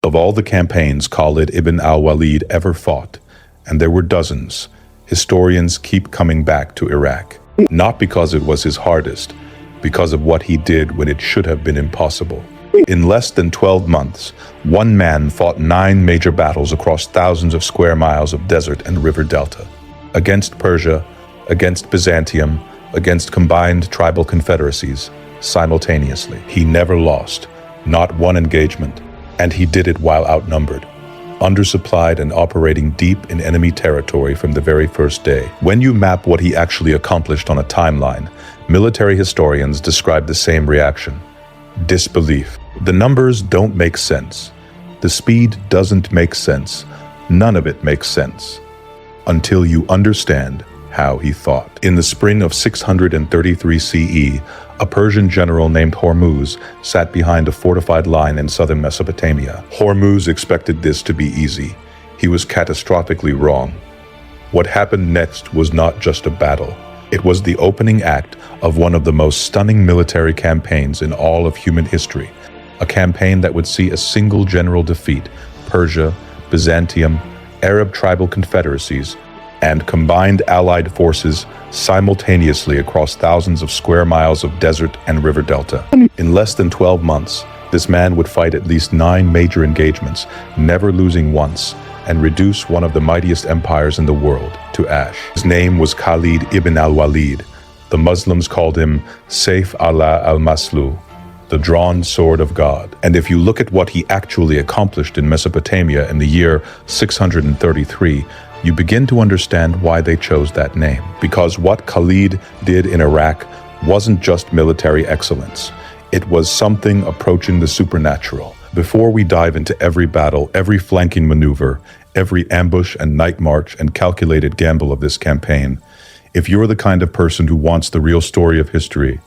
Of all the campaigns Khalid ibn al-Walid ever fought, and there were dozens, historians keep coming back to Iraq. Not because it was his hardest, because of what he did when it should have been impossible. In less than 12 months, one man fought 9 major battles across thousands of square miles of desert and river delta. Against Persia, against Byzantium, against combined tribal confederacies, simultaneously. He never lost, not one engagement, and he did it while outnumbered, undersupplied and operating deep in enemy territory from the very first day. When you map what he actually accomplished on a timeline, military historians describe the same reaction: disbelief. The numbers don't make sense. The speed doesn't make sense. None of it makes sense until you understand how he thought. In the spring of 633 CE, a Persian general named Hormuz sat behind a fortified line in southern Mesopotamia. Hormuz expected this to be easy. He was catastrophically wrong. What happened next was not just a battle. It was the opening act of one of the most stunning military campaigns in all of human history. A campaign that would see a single general defeat Persia, Byzantium, Arab tribal confederacies, and combined allied forces simultaneously across thousands of square miles of desert and river delta. In less than 12 months, this man would fight at least 9 major engagements, never losing once, and reduce one of the mightiest empires in the world to ash. His name was Khalid ibn al-Walid. The Muslims called him Sayf Allah al-Maslu, the drawn sword of God. And if you look at what he actually accomplished in Mesopotamia in the year 633, you begin to understand why they chose that name. Because what Khalid did in Iraq wasn't just military excellence. It was something approaching the supernatural. Before we dive into every battle, every flanking maneuver, every ambush and night march and calculated gamble of this campaign, if you're the kind of person who wants the real story of history,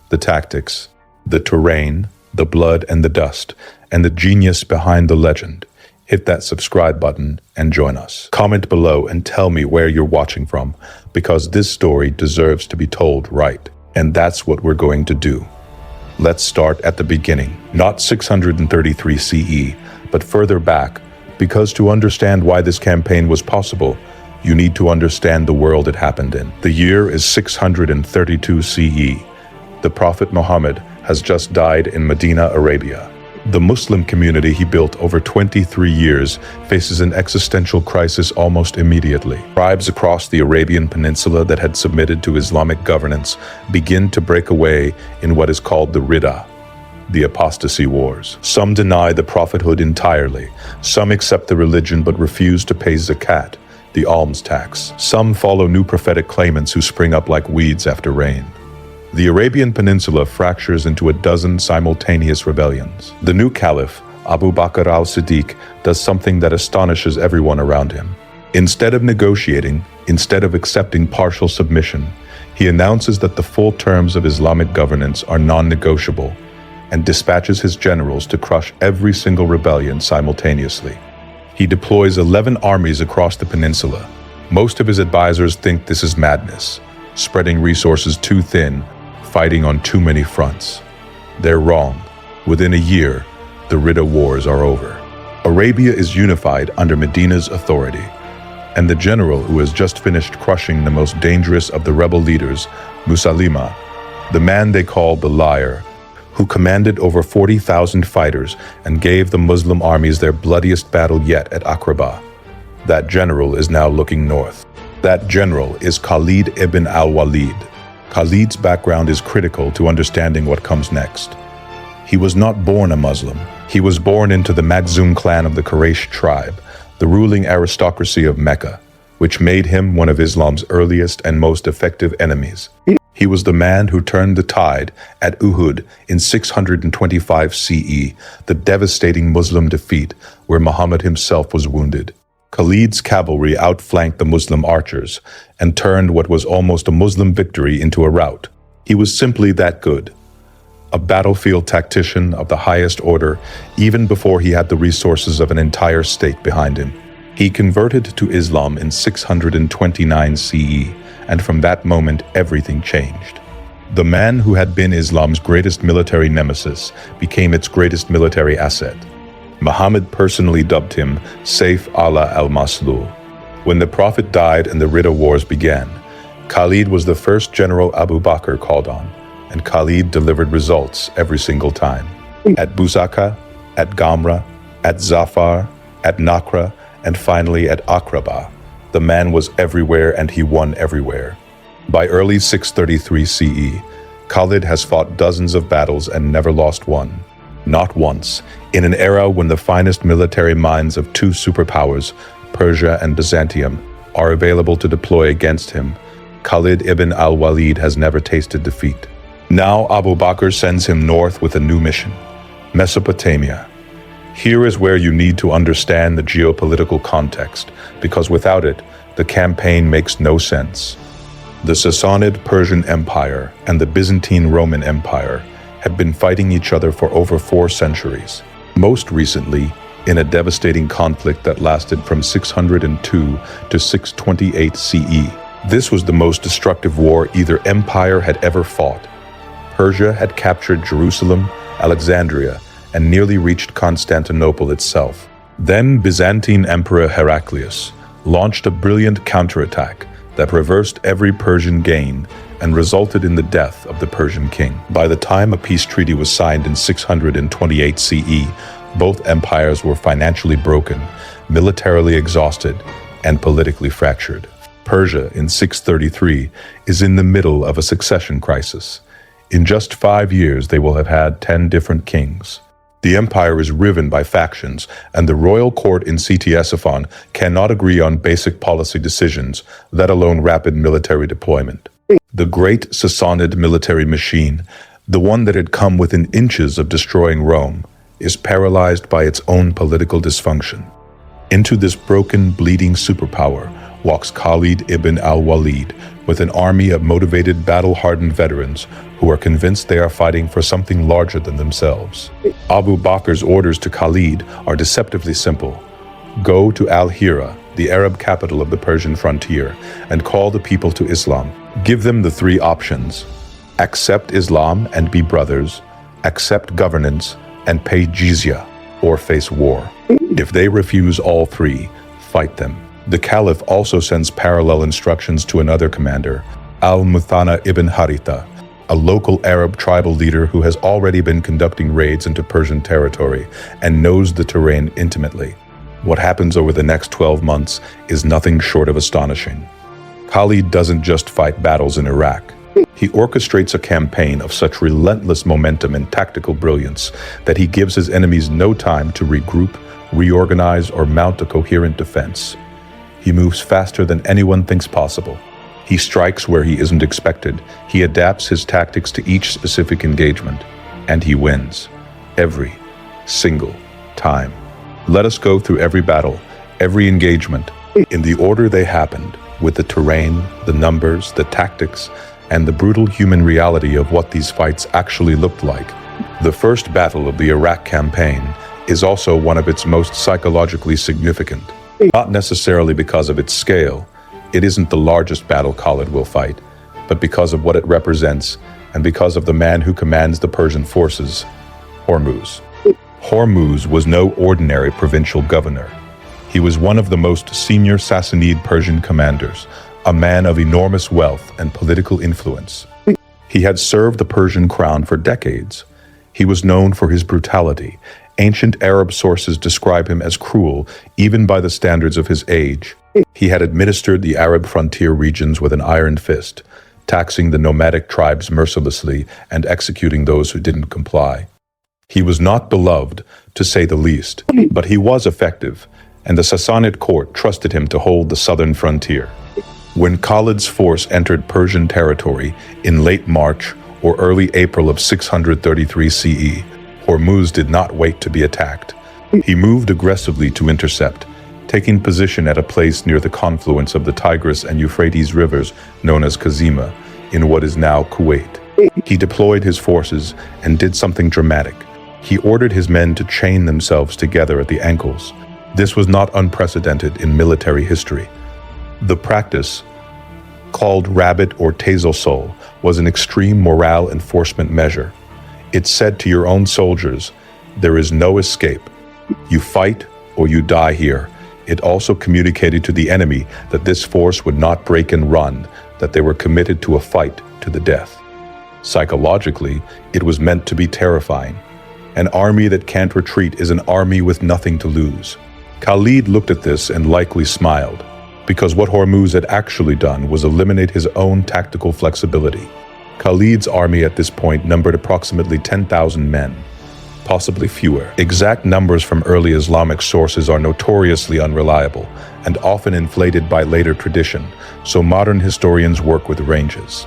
the tactics, the terrain, the blood and the dust, and the genius behind the legend, hit that subscribe button and join us. Comment below and tell me where you're watching from, because this story deserves to be told right. And that's what we're going to do. Let's start at the beginning, not 633 CE, but further back, because to understand why this campaign was possible, you need to understand the world it happened in. The year is 632 CE. The Prophet Muhammad has just died in Medina, Arabia. The Muslim community he built over 23 years faces an existential crisis almost immediately. Tribes across the Arabian Peninsula that had submitted to Islamic governance begin to break away in what is called the Ridda, the apostasy wars. Some deny the prophethood entirely. Some accept the religion but refuse to pay zakat, the alms tax. Some follow new prophetic claimants who spring up like weeds after rain. The Arabian Peninsula fractures into a dozen simultaneous rebellions. The new caliph, Abu Bakr al-Siddiq, does something that astonishes everyone around him. Instead of negotiating, instead of accepting partial submission, he announces that the full terms of Islamic governance are non-negotiable and dispatches his generals to crush every single rebellion simultaneously. He deploys 11 armies across the peninsula. Most of his advisors think this is madness, spreading resources too thin, fighting on too many fronts. They're wrong. Within a year, the Ridda Wars are over. Arabia is unified under Medina's authority, and the general who has just finished crushing the most dangerous of the rebel leaders, Musaylima, the man they called the Liar, who commanded over 40,000 fighters and gave the Muslim armies their bloodiest battle yet at Aqaba. That general is now looking north. That general is Khalid ibn al-Walid. Khalid's background is critical to understanding what comes next. He was not born a Muslim. He was born into the Makhzum clan of the Quraysh tribe, the ruling aristocracy of Mecca, which made him one of Islam's earliest and most effective enemies. He was the man who turned the tide at Uhud in 625 CE, the devastating Muslim defeat where Muhammad himself was wounded. Khalid's cavalry outflanked the Muslim archers and turned what was almost a Muslim victory into a rout. He was simply that good. A battlefield tactician of the highest order, even before he had the resources of an entire state behind him. He converted to Islam in 629 CE, and from that moment everything changed. The man who had been Islam's greatest military nemesis became its greatest military asset. Muhammad personally dubbed him Saif Allah al-Maslul. When the Prophet died and the Ridda Wars began, Khalid was the first general Abu Bakr called on, and Khalid delivered results every single time. At Buzaka, at Gamra, at Zafar, at Nakra, and finally at Aqraba, the man was everywhere and he won everywhere. By early 633 CE, Khalid has fought dozens of battles and never lost one. Not once, in an era when the finest military minds of two superpowers, Persia and Byzantium, are available to deploy against him, Khalid ibn al-Walid has never tasted defeat. Now Abu Bakr sends him north with a new mission, Mesopotamia. Here is where you need to understand the geopolitical context, because without it, the campaign makes no sense. The Sassanid Persian Empire and the Byzantine-Roman Empire have been fighting each other for over 4 centuries, most recently in a devastating conflict that lasted from 602 to 628 CE. This was the most destructive war either empire had ever fought. Persia had captured Jerusalem, Alexandria, and nearly reached Constantinople itself. Then Byzantine Emperor Heraclius launched a brilliant counterattack that reversed every Persian gain and resulted in the death of the Persian king. By the time a peace treaty was signed in 628 CE, both empires were financially broken, militarily exhausted, and politically fractured. Persia, in 633, is in the middle of a succession crisis. In just 5 years, they will have had 10 different kings. The empire is riven by factions, and the royal court in Ctesiphon cannot agree on basic policy decisions, let alone rapid military deployment. The great Sassanid military machine, the one that had come within inches of destroying Rome, is paralyzed by its own political dysfunction. Into this broken, bleeding superpower walks Khalid ibn al-Walid with an army of motivated, battle-hardened veterans who are convinced they are fighting for something larger than themselves. Abu Bakr's orders to Khalid are deceptively simple. Go to Al-Hira, the Arab capital of the Persian frontier, and call the people to Islam. Give them the 3 options: accept Islam and be brothers, accept governance, and pay jizya, or face war. If they refuse all 3, fight them. The Caliph also sends parallel instructions to another commander, al-Muthanna ibn Haritha, a local Arab tribal leader who has already been conducting raids into Persian territory and knows the terrain intimately. What happens over the next 12 months is nothing short of astonishing. Khalid doesn't just fight battles in Iraq. He orchestrates a campaign of such relentless momentum and tactical brilliance that he gives his enemies no time to regroup, reorganize, or mount a coherent defense. He moves faster than anyone thinks possible. He strikes where he isn't expected. He adapts his tactics to each specific engagement, and he wins. Every single time. Let us go through every battle, every engagement, in the order they happened, with the terrain, the numbers, the tactics, and the brutal human reality of what these fights actually looked like. The first battle of the Iraq campaign is also one of its most psychologically significant. Not necessarily because of its scale. It isn't the largest battle Khalid will fight, but because of what it represents and because of the man who commands the Persian forces, Hormuz. Hormuz was no ordinary provincial governor. He was one of the most senior Sassanid Persian commanders, a man of enormous wealth and political influence. He had served the Persian crown for decades. He was known for his brutality. Ancient Arab sources describe him as cruel, even by the standards of his age. He had administered the Arab frontier regions with an iron fist, taxing the nomadic tribes mercilessly and executing those who didn't comply. He was not beloved, to say the least, but he was effective, and the Sassanid court trusted him to hold the southern frontier. When Khalid's force entered Persian territory in late March or early April of 633 CE, Hormuz did not wait to be attacked. He moved aggressively to intercept, taking position at a place near the confluence of the Tigris and Euphrates rivers known as Kazima, in what is now Kuwait. He deployed his forces and did something dramatic. He ordered his men to chain themselves together at the ankles. This was not unprecedented in military history. The practice, called rabbit or tazel-sol, was an extreme morale enforcement measure. It said to your own soldiers, there is no escape. You fight or you die here. It also communicated to the enemy that this force would not break and run, that they were committed to a fight to the death. Psychologically, it was meant to be terrifying. An army that can't retreat is an army with nothing to lose. Khalid looked at this and likely smiled, because what Hormuz had actually done was eliminate his own tactical flexibility. Khalid's army at this point numbered approximately 10,000 men, possibly fewer. Exact numbers from early Islamic sources are notoriously unreliable and often inflated by later tradition, so modern historians work with ranges.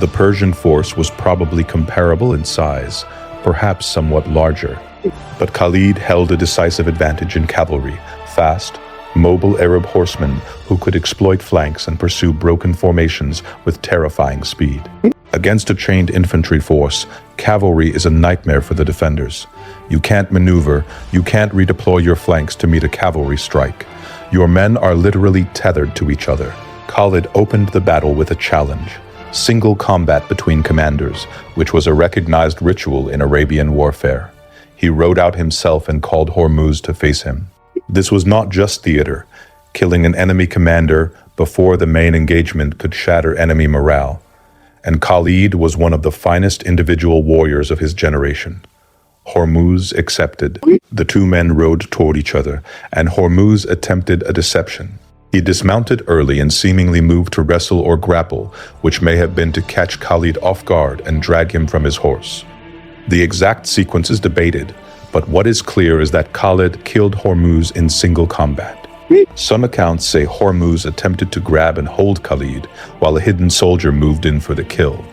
The Persian force was probably comparable in size, perhaps somewhat larger. But Khalid held a decisive advantage in cavalry, fast, mobile Arab horsemen who could exploit flanks and pursue broken formations with terrifying speed. Against a chained infantry force, cavalry is a nightmare for the defenders. You can't maneuver, you can't redeploy your flanks to meet a cavalry strike. Your men are literally tethered to each other. Khalid opened the battle with a challenge: single combat between commanders, which was a recognized ritual in Arabian warfare. He rode out himself and called Hormuz to face him. This was not just theater. Killing an enemy commander before the main engagement could shatter enemy morale. And Khalid was one of the finest individual warriors of his generation. Hormuz accepted. The two men rode toward each other, and Hormuz attempted a deception. He dismounted early and seemingly moved to wrestle or grapple, which may have been to catch Khalid off guard and drag him from his horse. The exact sequence is debated, but what is clear is that Khalid killed Hormuz in single combat. Some accounts say Hormuz attempted to grab and hold Khalid, while a hidden soldier moved in for the kill.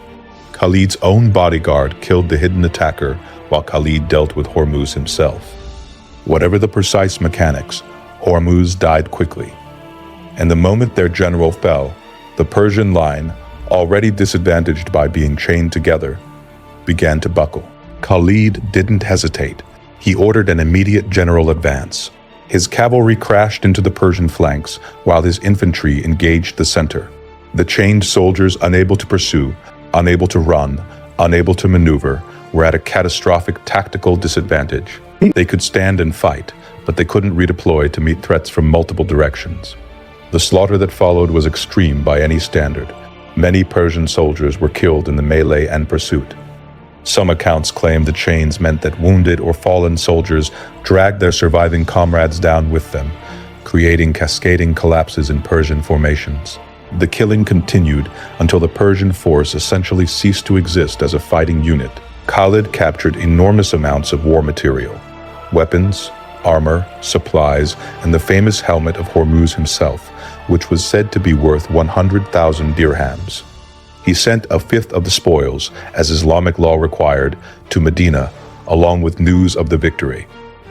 Khalid's own bodyguard killed the hidden attacker, while Khalid dealt with Hormuz himself. Whatever the precise mechanics, Hormuz died quickly. And the moment their general fell, the Persian line, already disadvantaged by being chained together, began to buckle. Khalid didn't hesitate. He ordered an immediate general advance. His cavalry crashed into the Persian flanks, while his infantry engaged the center. The chained soldiers, unable to pursue, unable to run, unable to maneuver, were at a catastrophic tactical disadvantage. They could stand and fight, but they couldn't redeploy to meet threats from multiple directions. The slaughter that followed was extreme by any standard. Many Persian soldiers were killed in the melee and pursuit. Some accounts claim the chains meant that wounded or fallen soldiers dragged their surviving comrades down with them, creating cascading collapses in Persian formations. The killing continued until the Persian force essentially ceased to exist as a fighting unit. Khalid captured enormous amounts of war material: weapons, armor, supplies, and the famous helmet of Hormuz himself, which was said to be worth 100,000 dirhams. He sent a fifth of the spoils, as Islamic law required, to Medina, along with news of the victory.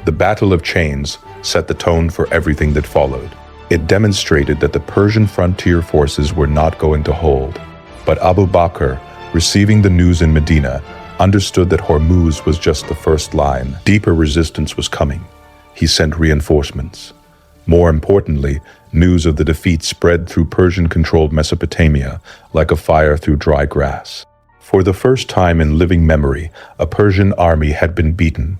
The Battle of Chains set the tone for everything that followed. It demonstrated that the Persian frontier forces were not going to hold. But Abu Bakr, receiving the news in Medina, understood that Hormuz was just the first line. Deeper resistance was coming. He sent reinforcements. More importantly, news of the defeat spread through Persian-controlled Mesopotamia like a fire through dry grass. For the first time in living memory, a Persian army had been beaten,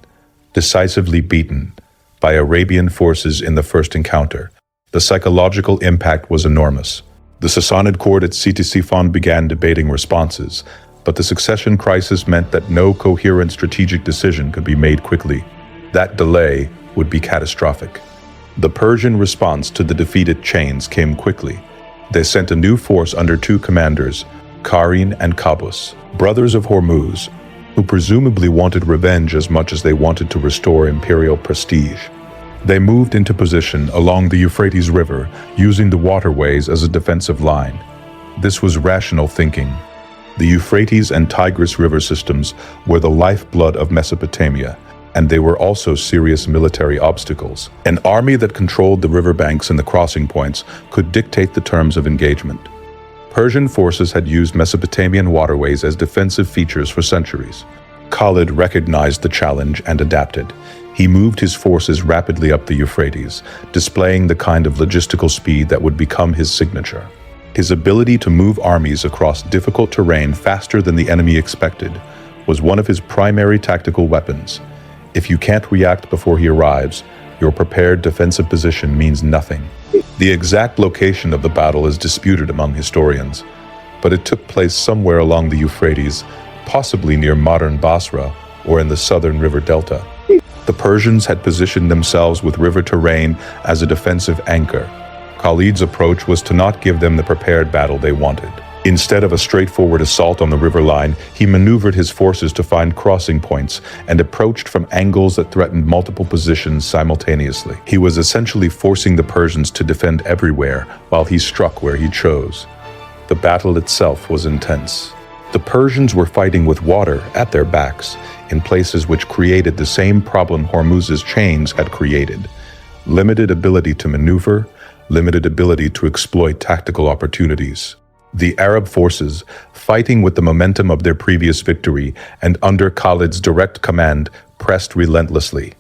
decisively beaten, by Arabian forces in the first encounter. The psychological impact was enormous. The Sassanid court at Ctesiphon began debating responses, but the succession crisis meant that no coherent strategic decision could be made quickly. That delay would be catastrophic. The Persian response to the defeated chains came quickly. They sent a new force under two commanders, Karin and Qaboos, brothers of Hormuz, who presumably wanted revenge as much as they wanted to restore imperial prestige. They moved into position along the Euphrates River, using the waterways as a defensive line. This was rational thinking. The Euphrates and Tigris river systems were the lifeblood of Mesopotamia, and they were also serious military obstacles. An army that controlled the riverbanks and the crossing points could dictate the terms of engagement. Persian forces had used Mesopotamian waterways as defensive features for centuries. Khalid recognized the challenge and adapted. He moved his forces rapidly up the Euphrates, displaying the kind of logistical speed that would become his signature. His ability to move armies across difficult terrain faster than the enemy expected was one of his primary tactical weapons. If you can't react before he arrives, your prepared defensive position means nothing. The exact location of the battle is disputed among historians, but it took place somewhere along the Euphrates, possibly near modern Basra or in the southern river delta. The Persians had positioned themselves with river terrain as a defensive anchor. Khalid's approach was to not give them the prepared battle they wanted. Instead of a straightforward assault on the river line, he maneuvered his forces to find crossing points and approached from angles that threatened multiple positions simultaneously. He was essentially forcing the Persians to defend everywhere while he struck where he chose. The battle itself was intense. The Persians were fighting with water at their backs, in places which created the same problem Hormuz's chains had created: limited ability to maneuver, limited ability to exploit tactical opportunities. The Arab forces, fighting with the momentum of their previous victory and under Khalid's direct command, pressed relentlessly.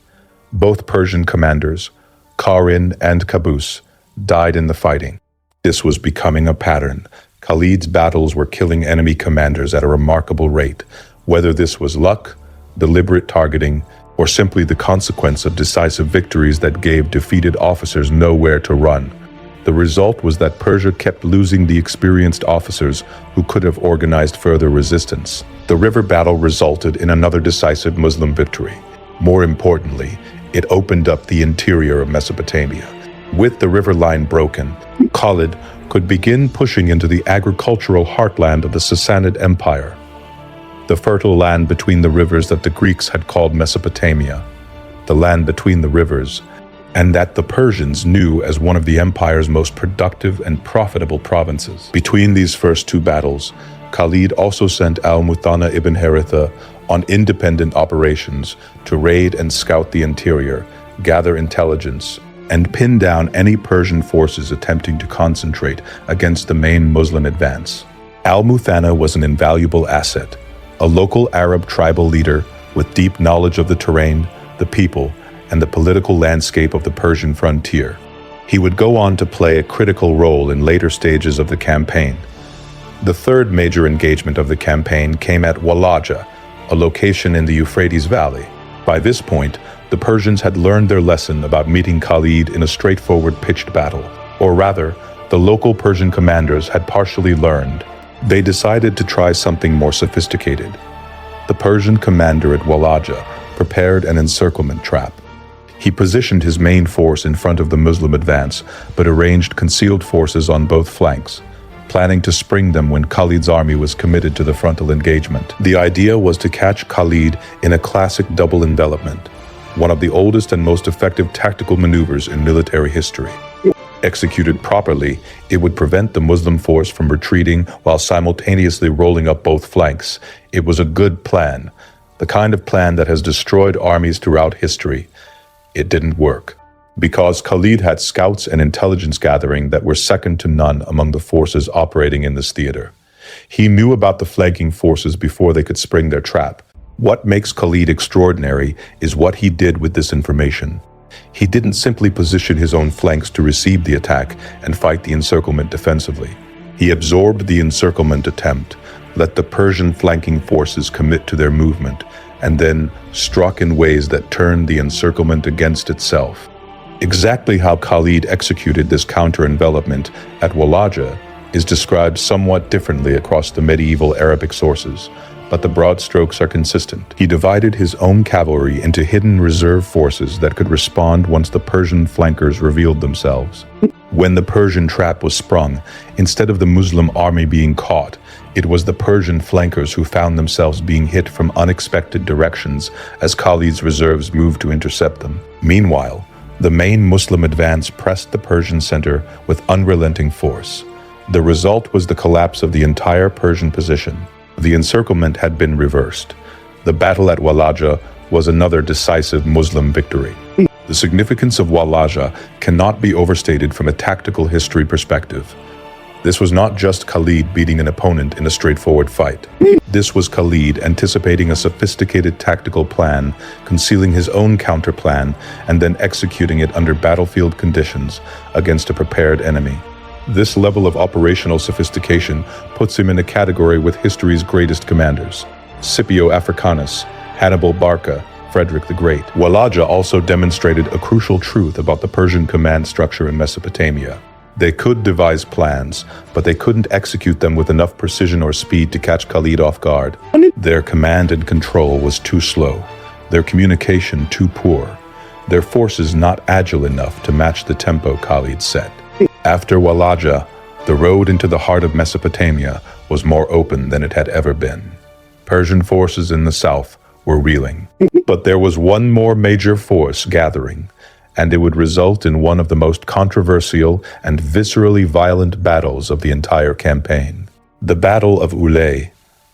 Both Persian commanders, Qarin and Qaboos, died in the fighting. This was becoming a pattern. Khalid's battles were killing enemy commanders at a remarkable rate, whether this was luck, deliberate targeting, or simply the consequence of decisive victories that gave defeated officers nowhere to run. The result was that Persia kept losing the experienced officers who could have organized further resistance. The river battle resulted in another decisive Muslim victory. More importantly, it opened up the interior of Mesopotamia. With the river line broken, Khalid could begin pushing into the agricultural heartland of the Sassanid Empire, the fertile land between the rivers that the Greeks had called Mesopotamia, the land between the rivers, and that the Persians knew as one of the empire's most productive and profitable provinces. Between these first two battles, Khalid also sent al-Muthanna ibn Haritha on independent operations to raid and scout the interior, gather intelligence, and pin down any Persian forces attempting to concentrate against the main Muslim advance. Al-Muthanna was an invaluable asset, a local Arab tribal leader with deep knowledge of the terrain, the people, and the political landscape of the Persian frontier. He would go on to play a critical role in later stages of the campaign. The third major engagement of the campaign came at Walaja, a location in the Euphrates Valley. By this point, the Persians had learned their lesson about meeting Khalid in a straightforward pitched battle. Or rather, the local Persian commanders had partially learned. They decided to try something more sophisticated. The Persian commander at Walaja prepared an encirclement trap. He positioned his main force in front of the Muslim advance, but arranged concealed forces on both flanks, planning to spring them when Khalid's army was committed to the frontal engagement. The idea was to catch Khalid in a classic double envelopment, one of the oldest and most effective tactical maneuvers in military history. Executed properly, it would prevent the Muslim force from retreating while simultaneously rolling up both flanks. It was a good plan, the kind of plan that has destroyed armies throughout history. It didn't work, because Khalid had scouts and intelligence gathering that were second to none among the forces operating in this theater. He knew about the flanking forces before they could spring their trap. What makes Khalid extraordinary is what he did with this information. He didn't simply position his own flanks to receive the attack and fight the encirclement defensively. He absorbed the encirclement attempt, let the Persian flanking forces commit to their movement, and then struck in ways that turned the encirclement against itself. Exactly how Khalid executed this counter-envelopment at Walaja is described somewhat differently across the medieval Arabic sources, but the broad strokes are consistent. He divided his own cavalry into hidden reserve forces that could respond once the Persian flankers revealed themselves. When the Persian trap was sprung, instead of the Muslim army being caught, it was the Persian flankers who found themselves being hit from unexpected directions as Khalid's reserves moved to intercept them. Meanwhile, the main Muslim advance pressed the Persian center with unrelenting force. The result was the collapse of the entire Persian position. The encirclement had been reversed. The battle at Walaja was another decisive Muslim victory. The significance of Walaja cannot be overstated from a tactical history perspective. This was not just Khalid beating an opponent in a straightforward fight. This was Khalid anticipating a sophisticated tactical plan, concealing his own counter-plan, and then executing it under battlefield conditions against a prepared enemy. This level of operational sophistication puts him in a category with history's greatest commanders: Scipio Africanus, Hannibal Barca, Frederick the Great. Walaja also demonstrated a crucial truth about the Persian command structure in Mesopotamia. They could devise plans, but they couldn't execute them with enough precision or speed to catch Khalid off guard. Their command and control was too slow, their communication too poor, their forces not agile enough to match the tempo Khalid set. After Walaja, the road into the heart of Mesopotamia was more open than it had ever been. Persian forces in the south were reeling. But there was one more major force gathering, and it would result in one of the most controversial and viscerally violent battles of the entire campaign. The Battle of Ulay,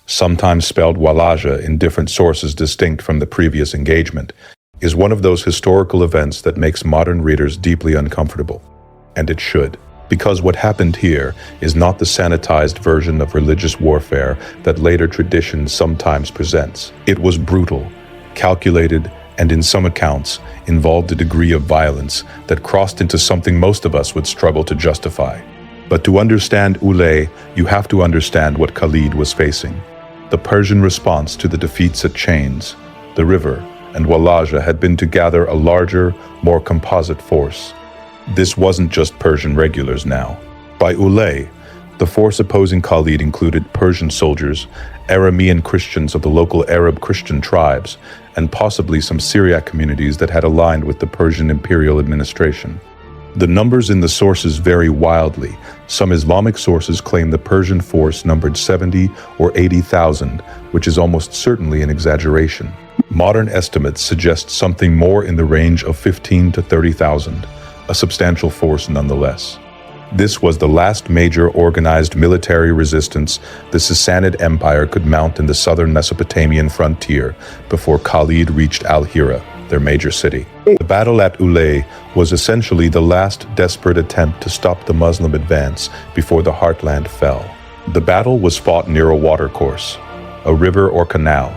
sometimes spelled Walaja in different sources distinct from the previous engagement, is one of those historical events that makes modern readers deeply uncomfortable. And it should, because what happened here is not the sanitized version of religious warfare that later tradition sometimes presents. It was brutal, calculated, and in some accounts involved a degree of violence that crossed into something most of us would struggle to justify. But to understand Ulay, you have to understand what Khalid was facing. The Persian response to the defeats at Chains, the river, and Walaja had been to gather a larger, more composite force. This wasn't just Persian regulars now. By Ulay, the force opposing Khalid included Persian soldiers, Aramean Christians of the local Arab Christian tribes, and possibly some Syriac communities that had aligned with the Persian imperial administration. The numbers in the sources vary wildly. Some Islamic sources claim the Persian force numbered 70 or 80,000, which is almost certainly an exaggeration. Modern estimates suggest something more in the range of 15 to 30,000, a substantial force nonetheless. This was the last major organized military resistance the Sassanid Empire could mount in the southern Mesopotamian frontier before Khalid reached Al-Hira, their major city. The battle at Ulay was essentially the last desperate attempt to stop the Muslim advance before the heartland fell. The battle was fought near a watercourse, a river or canal,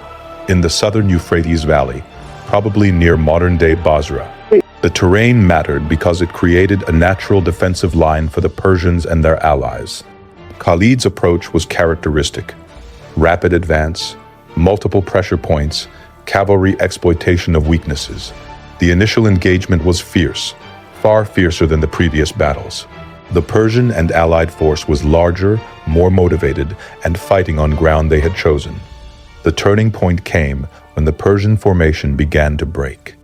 in the southern Euphrates Valley, probably near modern-day Basra. The terrain mattered because it created a natural defensive line for the Persians and their allies. Khalid's approach was characteristic: rapid advance, multiple pressure points, cavalry exploitation of weaknesses. The initial engagement was fierce, far fiercer than the previous battles. The Persian and allied force was larger, more motivated, and fighting on ground they had chosen. The turning point came when the Persian formation began to break.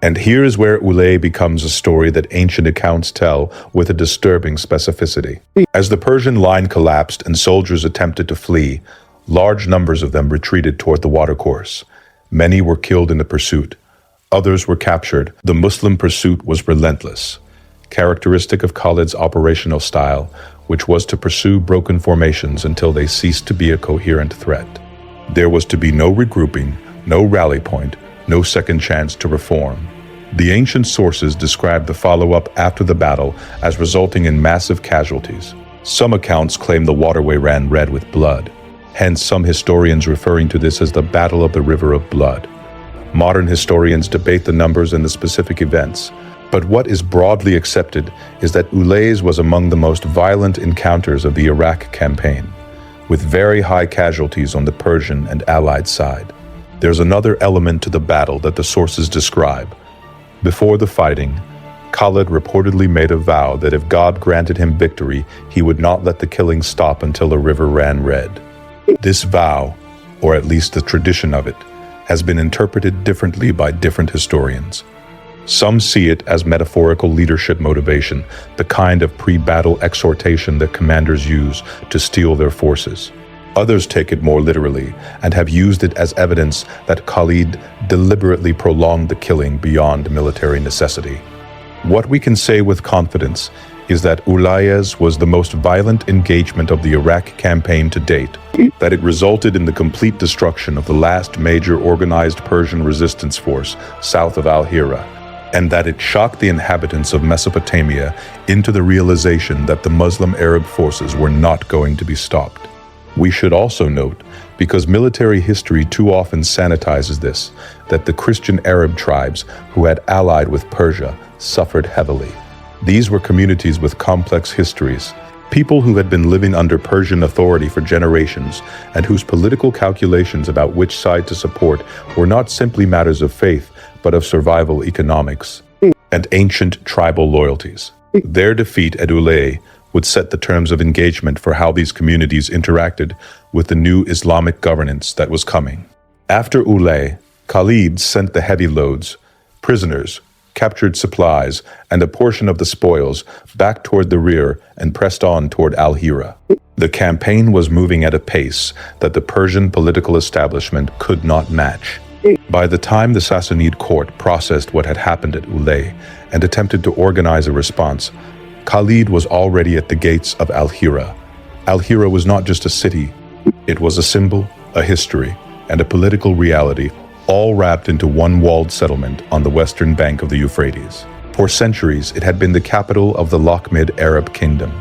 And here is where Ulay becomes a story that ancient accounts tell with a disturbing specificity. As the Persian line collapsed and soldiers attempted to flee, large numbers of them retreated toward the watercourse. Many were killed in the pursuit. Others were captured. The Muslim pursuit was relentless, characteristic of Khalid's operational style, which was to pursue broken formations until they ceased to be a coherent threat. There was to be no regrouping, no rally point, no second chance to reform. The ancient sources describe the follow-up after the battle as resulting in massive casualties. Some accounts claim the waterway ran red with blood, hence some historians referring to this as the Battle of the River of Blood. Modern historians debate the numbers and the specific events, but what is broadly accepted is that Ulay's was among the most violent encounters of the Iraq campaign, with very high casualties on the Persian and Allied side. There's another element to the battle that the sources describe. Before the fighting, Khalid reportedly made a vow that if God granted him victory, he would not let the killing stop until the river ran red. This vow, or at least the tradition of it, has been interpreted differently by different historians. Some see it as metaphorical leadership motivation, the kind of pre-battle exhortation that commanders use to steel their forces. Others take it more literally and have used it as evidence that Khalid deliberately prolonged the killing beyond military necessity. What we can say with confidence is that Ulay's was the most violent engagement of the Iraq campaign to date, that it resulted in the complete destruction of the last major organized Persian resistance force south of Al-Hira, and that it shocked the inhabitants of Mesopotamia into the realization that the Muslim Arab forces were not going to be stopped. We should also note, because military history too often sanitizes this, that the Christian Arab tribes who had allied with Persia suffered heavily. These were communities with complex histories, People who had been living under Persian authority for generations and whose political calculations about which side to support were not simply matters of faith, but of survival economics and ancient tribal loyalties. Their defeat at Ulay would set the terms of engagement for how these communities interacted with the new Islamic governance that was coming. After Ulay, Khalid sent the heavy loads, prisoners, captured supplies, and a portion of the spoils back toward the rear and pressed on toward Al-Hira. The campaign was moving at a pace that the Persian political establishment could not match. By the time the Sassanid court processed what had happened at Ulay and attempted to organize a response, Khalid was already at the gates of Al-Hira. Al-Hira was not just a city, it was a symbol, a history, and a political reality, all wrapped into one walled settlement on the western bank of the Euphrates. For centuries, it had been the capital of the Lakhmid Arab kingdom,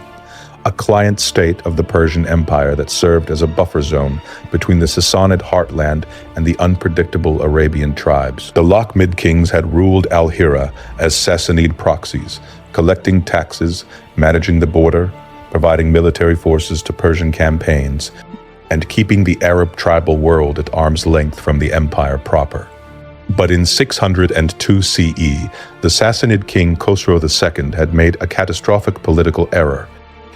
a client state of the Persian Empire that served as a buffer zone between the Sassanid heartland and the unpredictable Arabian tribes. The Lakhmid kings had ruled Al-Hira as Sassanid proxies, collecting taxes, managing the border, providing military forces to Persian campaigns, and keeping the Arab tribal world at arm's length from the empire proper. But in 602 CE, the Sassanid king Khosrow II had made a catastrophic political error.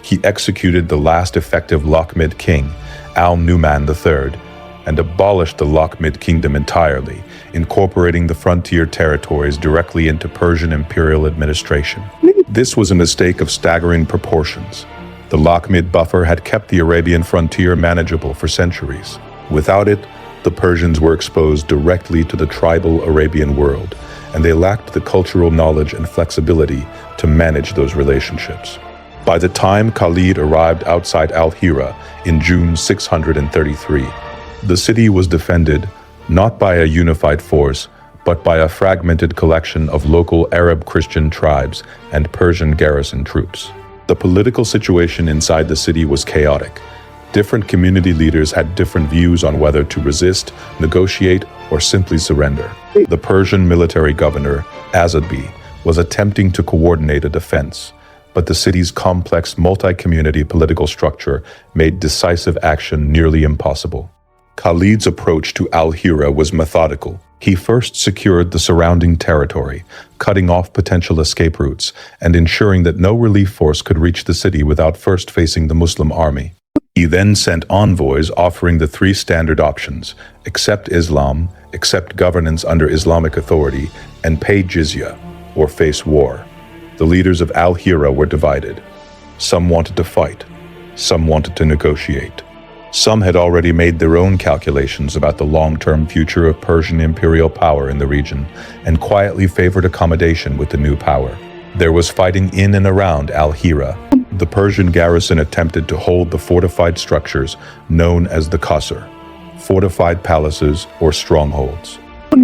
He executed the last effective Lakhmid king, al-Numan III, and abolished the Lakhmid kingdom entirely, incorporating the frontier territories directly into Persian imperial administration. This was a mistake of staggering proportions. The Lakhmid buffer had kept the Arabian frontier manageable for centuries. Without it, the Persians were exposed directly to the tribal Arabian world, and they lacked the cultural knowledge and flexibility to manage those relationships. By the time Khalid arrived outside Al-Hira in June 633, the city was defended not by a unified force, but by a fragmented collection of local Arab Christian tribes and Persian garrison troops. The political situation inside the city was chaotic. Different community leaders had different views on whether to resist, negotiate, or simply surrender. The Persian military governor, Azadbi, was attempting to coordinate a defense, but the city's complex multi-community political structure made decisive action nearly impossible. Khalid's approach to Al-Hira was methodical. He first secured the surrounding territory, cutting off potential escape routes and ensuring that no relief force could reach the city without first facing the Muslim army. He then sent envoys offering the three standard options: accept Islam, accept governance under Islamic authority, and pay jizya, or face war. The leaders of Al-Hira were divided. Some wanted to fight, some wanted to negotiate. Some had already made their own calculations about the long-term future of Persian imperial power in the region and quietly favored accommodation with the new power. There was fighting in and around Al-Hira. The Persian garrison attempted to hold the fortified structures known as the Qasr, fortified palaces or strongholds.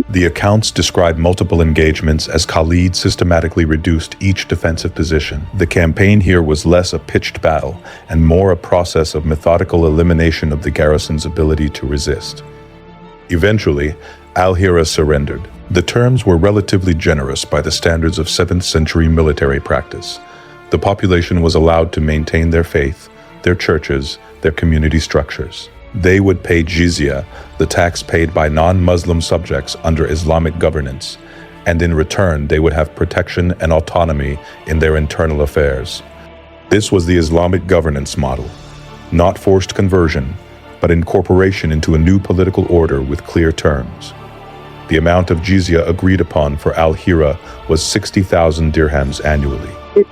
The accounts describe multiple engagements as Khalid systematically reduced each defensive position. The campaign here was less a pitched battle and more a process of methodical elimination of the garrison's ability to resist. Eventually, Al-Hira surrendered. The terms were relatively generous by the standards of 7th century military practice. The population was allowed to maintain their faith, their churches, their community structures. They would pay jizya, the tax paid by non-Muslim subjects under Islamic governance, and in return they would have protection and autonomy in their internal affairs. This was the Islamic governance model, not forced conversion, but incorporation into a new political order with clear terms. The amount of jizya agreed upon for Al-Hira was 60,000 dirhams annually.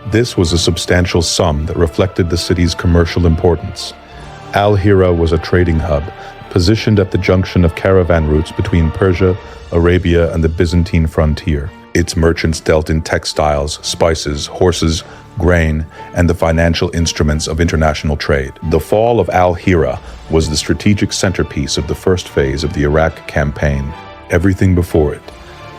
This was a substantial sum that reflected the city's commercial importance. Al-Hira was a trading hub, positioned at the junction of caravan routes between Persia, Arabia, and the Byzantine frontier. Its merchants dealt in textiles, spices, horses, grain, and the financial instruments of international trade. The fall of Al-Hira was the strategic centerpiece of the first phase of the Iraq campaign. Everything before it,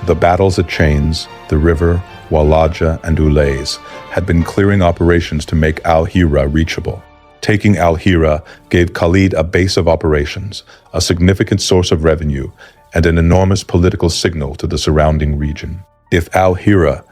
the battles at Chains, the river, Walaja, and Ulays, had been clearing operations to make Al-Hira reachable. Taking Al-Hira gave Khalid a base of operations, a significant source of revenue, and an enormous political signal to the surrounding region. If Al-Hira,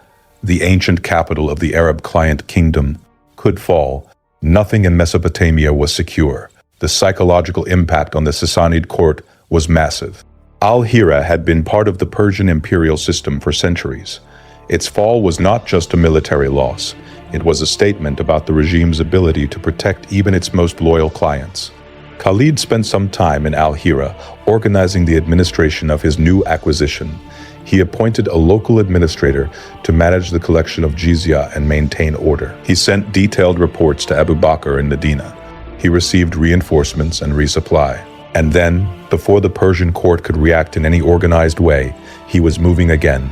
the ancient capital of the Arab client kingdom, could fall, Nothing in Mesopotamia was secure. The psychological impact on the Sassanid court was massive. Al-Hira had been part of the Persian imperial system for centuries. Its fall was not just a military loss. It was a statement about the regime's ability to protect even its most loyal clients. Khalid spent some time in Al-Hira, organizing the administration of his new acquisition. He appointed a local administrator to manage the collection of jizya and maintain order. He sent detailed reports to Abu Bakr in Medina. He received reinforcements and resupply. And then, before the Persian court could react in any organized way, he was moving again.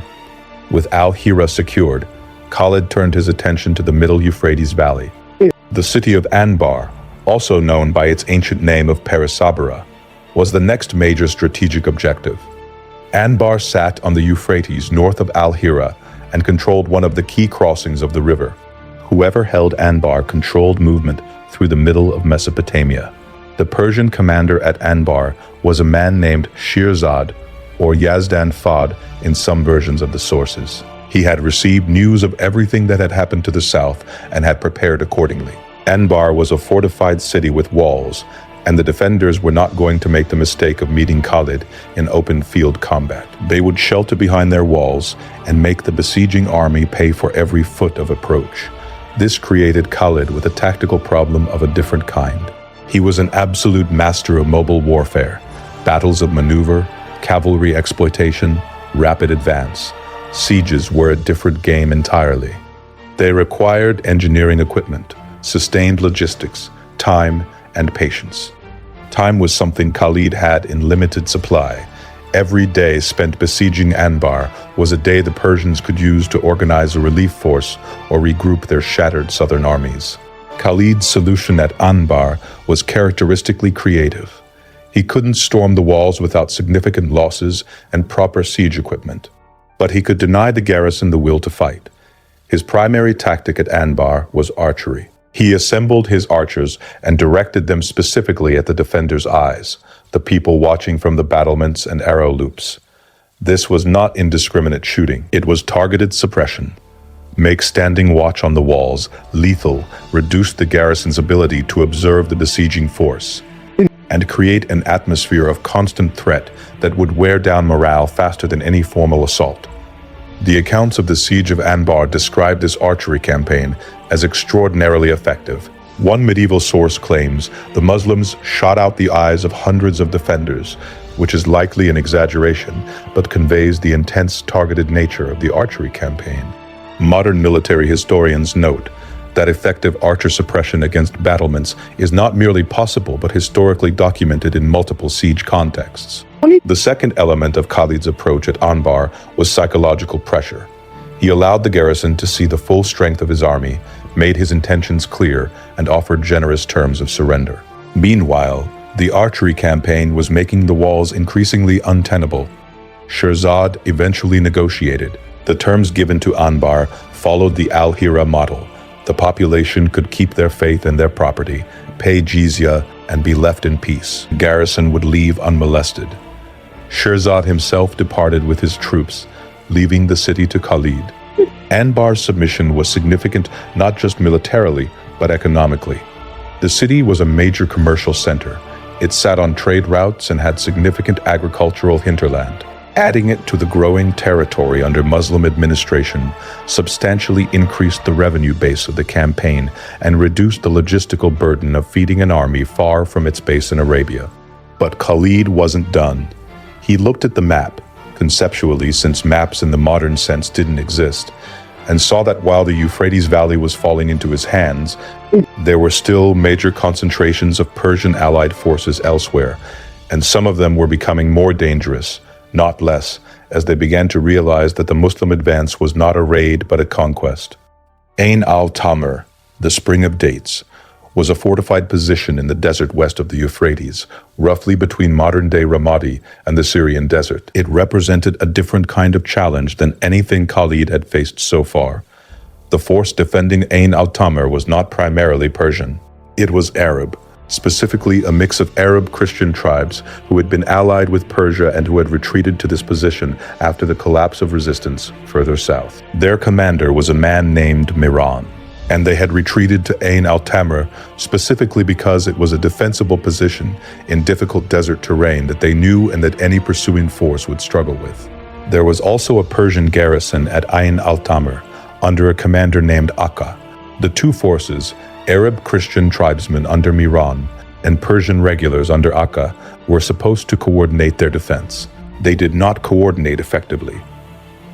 With Al-Hira secured, Khalid turned his attention to the Middle Euphrates Valley. The city of Anbar, also known by its ancient name of Perisabara, was the next major strategic objective. Anbar sat on the Euphrates north of Al-Hira and controlled one of the key crossings of the river. Whoever held Anbar controlled movement through the middle of Mesopotamia. The Persian commander at Anbar was a man named Shirzad, or Yazdan Fad in some versions of the sources. He had received news of everything that had happened to the south and had prepared accordingly. Anbar was a fortified city with walls, and the defenders were not going to make the mistake of meeting Khalid in open field combat. They would shelter behind their walls and make the besieging army pay for every foot of approach. This created Khalid with a tactical problem of a different kind. He was an absolute master of mobile warfare, battles of maneuver, cavalry exploitation, rapid advance. Sieges were a different game entirely. They required engineering equipment, sustained logistics, time, and patience. Time was something Khalid had in limited supply. Every day spent besieging Anbar was a day the Persians could use to organize a relief force or regroup their shattered southern armies. Khalid's solution at Anbar was characteristically creative. He couldn't storm the walls without significant losses and proper siege equipment. But he could deny the garrison the will to fight. His primary tactic at Anbar was archery. He assembled his archers and directed them specifically at the defenders' eyes, the people watching from the battlements and arrow loops. This was not indiscriminate shooting. It was targeted suppression. Make standing watch on the walls lethal, reduce the garrison's ability to observe the besieging force, and create an atmosphere of constant threat that would wear down morale faster than any formal assault. The accounts of the siege of Anbar describe this archery campaign as extraordinarily effective. One medieval source claims the Muslims shot out the eyes of hundreds of defenders, which is likely an exaggeration, but conveys the intense targeted nature of the archery campaign. Modern military historians note that effective archer suppression against battlements is not merely possible but historically documented in multiple siege contexts. The second element of Khalid's approach at Anbar was psychological pressure. He allowed the garrison to see the full strength of his army, made his intentions clear, and offered generous terms of surrender. Meanwhile, the archery campaign was making the walls increasingly untenable. Shirzad eventually negotiated. The terms given to Anbar followed the Al-Hira model. The population could keep their faith and their property, pay jizya, and be left in peace. The garrison would leave unmolested. Shirzad himself departed with his troops, leaving the city to Khalid. Anbar's submission was significant not just militarily, but economically. The city was a major commercial center. It sat on trade routes and had significant agricultural hinterland. Adding it to the growing territory under Muslim administration substantially increased the revenue base of the campaign and reduced the logistical burden of feeding an army far from its base in Arabia. But Khalid wasn't done. He looked at the map, conceptually since maps in the modern sense didn't exist, and saw that while the Euphrates Valley was falling into his hands, there were still major concentrations of Persian allied forces elsewhere, and some of them were becoming more dangerous, not less, as they began to realize that the Muslim advance was not a raid but a conquest. Ain al-Tamr, the Spring of Dates, was a fortified position in the desert west of the Euphrates, roughly between modern-day Ramadi and the Syrian desert. It represented a different kind of challenge than anything Khalid had faced so far. The force defending Ain al-Tamr was not primarily Persian. It was Arab, specifically a mix of Arab Christian tribes who had been allied with Persia and who had retreated to this position after the collapse of resistance further south. Their commander was a man named Miran. and they had retreated to Ain al-Tamr specifically because it was a defensible position in difficult desert terrain that they knew and that any pursuing force would struggle with. There was also a Persian garrison at Ain al-Tamr under a commander named Akka. The two forces, Arab Christian tribesmen under Miran and Persian regulars under Akka, were supposed to coordinate their defense. They did not coordinate effectively.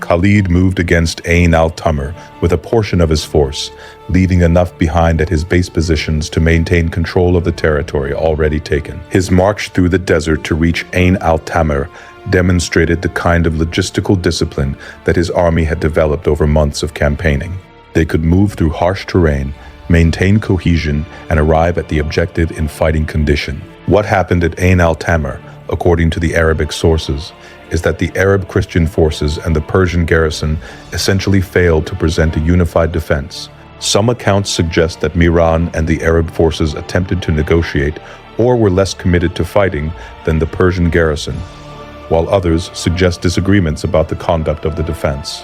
Khalid moved against Ain al-Tamr with a portion of his force, leaving enough behind at his base positions to maintain control of the territory already taken. His march through the desert to reach Ain al-Tamr demonstrated the kind of logistical discipline that his army had developed over months of campaigning. They could move through harsh terrain, maintain cohesion, and arrive at the objective in fighting condition. What happened at Ain al-Tamr, according to the Arabic sources, is that the Arab Christian forces and the Persian garrison essentially failed to present a unified defense. Some accounts suggest that Miran and the Arab forces attempted to negotiate or were less committed to fighting than the Persian garrison, while others suggest disagreements about the conduct of the defense.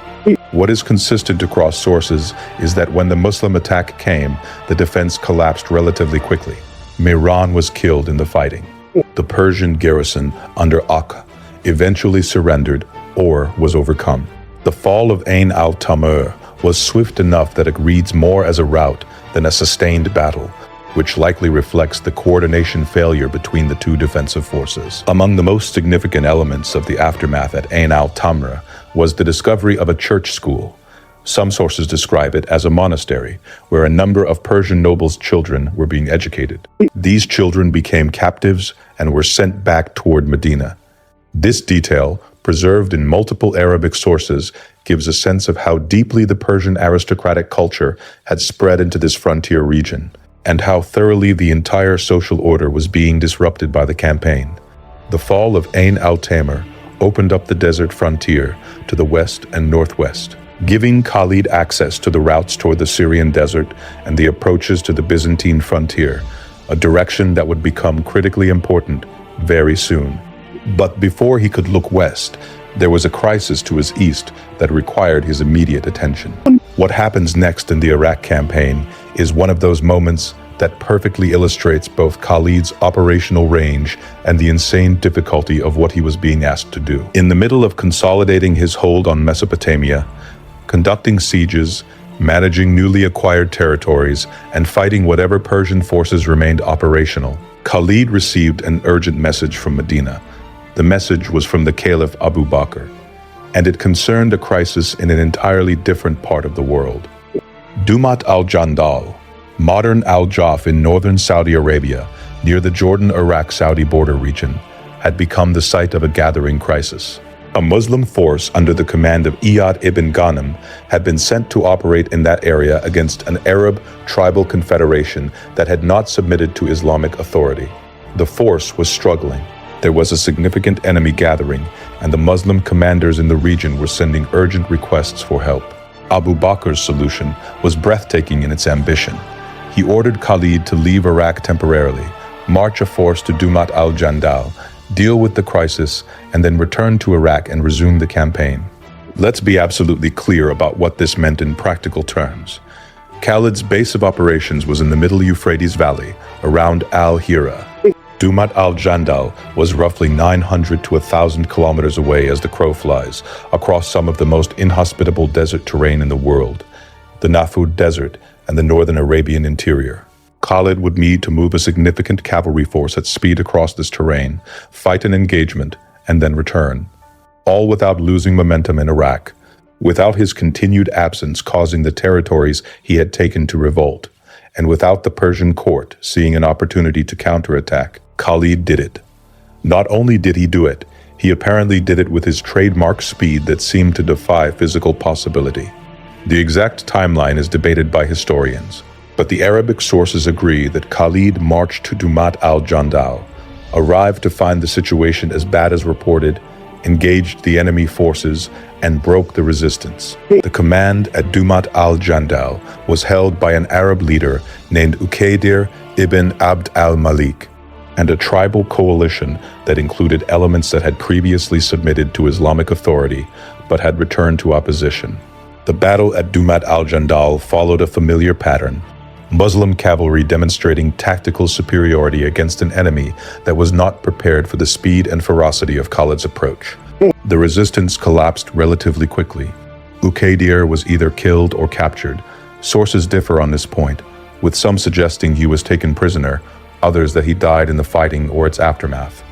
What is consistent across sources is that when the Muslim attack came, the defense collapsed relatively quickly. Miran was killed in the fighting. The Persian garrison under Akka eventually surrendered or was overcome. The fall of Ain al-Tamr was swift enough that it reads more as a rout than a sustained battle, which likely reflects the coordination failure between the two defensive forces. Among the most significant elements of the aftermath at Ain al-Tamr was the discovery of a church school. Some sources describe it as a monastery, where a number of Persian nobles' children were being educated. These children became captives and were sent back toward Medina. This detail, preserved in multiple Arabic sources, gives a sense of how deeply the Persian aristocratic culture had spread into this frontier region, and how thoroughly the entire social order was being disrupted by the campaign. The fall of Ain al-Tamr opened up the desert frontier to the west and northwest, giving Khalid access to the routes toward the Syrian desert and the approaches to the Byzantine frontier, a direction that would become critically important very soon. But before he could look west, there was a crisis to his east that required his immediate attention. What happens next in the Iraq campaign is one of those moments that perfectly illustrates both Khalid's operational range and the insane difficulty of what he was being asked to do. In the middle of consolidating his hold on Mesopotamia, conducting sieges, managing newly acquired territories, and fighting whatever Persian forces remained operational, Khalid received an urgent message from Medina. The message was from the Caliph Abu Bakr, and it concerned a crisis in an entirely different part of the world. Dumat al-Jandal, modern Al-Jaf in northern Saudi Arabia, near the Jordan-Iraq-Saudi border region, had become the site of a gathering crisis. A Muslim force under the command of Iyad ibn Ghanem had been sent to operate in that area against an Arab tribal confederation that had not submitted to Islamic authority. The force was struggling. There was a significant enemy gathering, and the Muslim commanders in the region were sending urgent requests for help. Abu Bakr's solution was breathtaking in its ambition. He ordered Khalid to leave Iraq temporarily, march a force to Dumat al-Jandal, deal with the crisis, and then return to Iraq and resume the campaign. Let's be absolutely clear about what this meant in practical terms. Khalid's base of operations was in the middle Euphrates Valley, around al-Hira. Dumat al-Jandal was roughly 900 to 1,000 kilometers away as the crow flies, across some of the most inhospitable desert terrain in the world, the Nafud Desert and the northern Arabian interior. Khalid would need to move a significant cavalry force at speed across this terrain, fight an engagement, and then return, all without losing momentum in Iraq, without his continued absence causing the territories he had taken to revolt, and without the Persian court seeing an opportunity to counterattack. Khalid did it. Not only did he do it, he apparently did it with his trademark speed that seemed to defy physical possibility. The exact timeline is debated by historians, but the Arabic sources agree that Khalid marched to Dumat al-Jandal, arrived to find the situation as bad as reported, engaged the enemy forces, and broke the resistance. The command at Dumat al-Jandal was held by an Arab leader named Uqaydir ibn Abd al-Malik, and a tribal coalition that included elements that had previously submitted to Islamic authority but had returned to opposition. The battle at Dumat al-Jandal followed a familiar pattern. Muslim cavalry demonstrating tactical superiority against an enemy that was not prepared for the speed and ferocity of Khalid's approach. The resistance collapsed relatively quickly. Uqaydir was either killed or captured. Sources differ on this point, with some suggesting he was taken prisoner, others that he died in the fighting or its aftermath.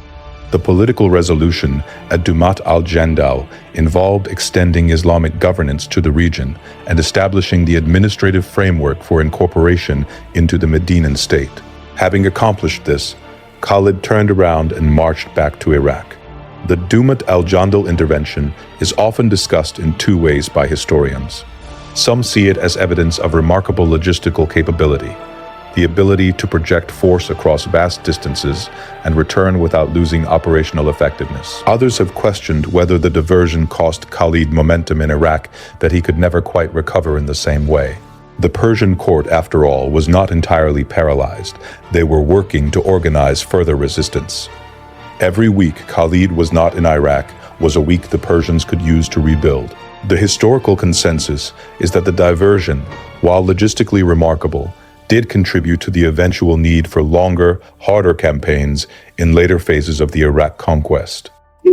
The political resolution at Dumat al-Jandal involved extending Islamic governance to the region and establishing the administrative framework for incorporation into the Medinan state. Having accomplished this, Khalid turned around and marched back to Iraq. The Dumat al-Jandal intervention is often discussed in two ways by historians. Some see it as evidence of remarkable logistical capability, the ability to project force across vast distances and return without losing operational effectiveness. Others have questioned whether the diversion cost Khalid momentum in Iraq that he could never quite recover in the same way. The Persian court, after all, was not entirely paralyzed. They were working to organize further resistance. Every week Khalid was not in Iraq was a week the Persians could use to rebuild. The historical consensus is that the diversion, while logistically remarkable, did contribute to the eventual need for longer, harder campaigns in later phases of the Iraq conquest.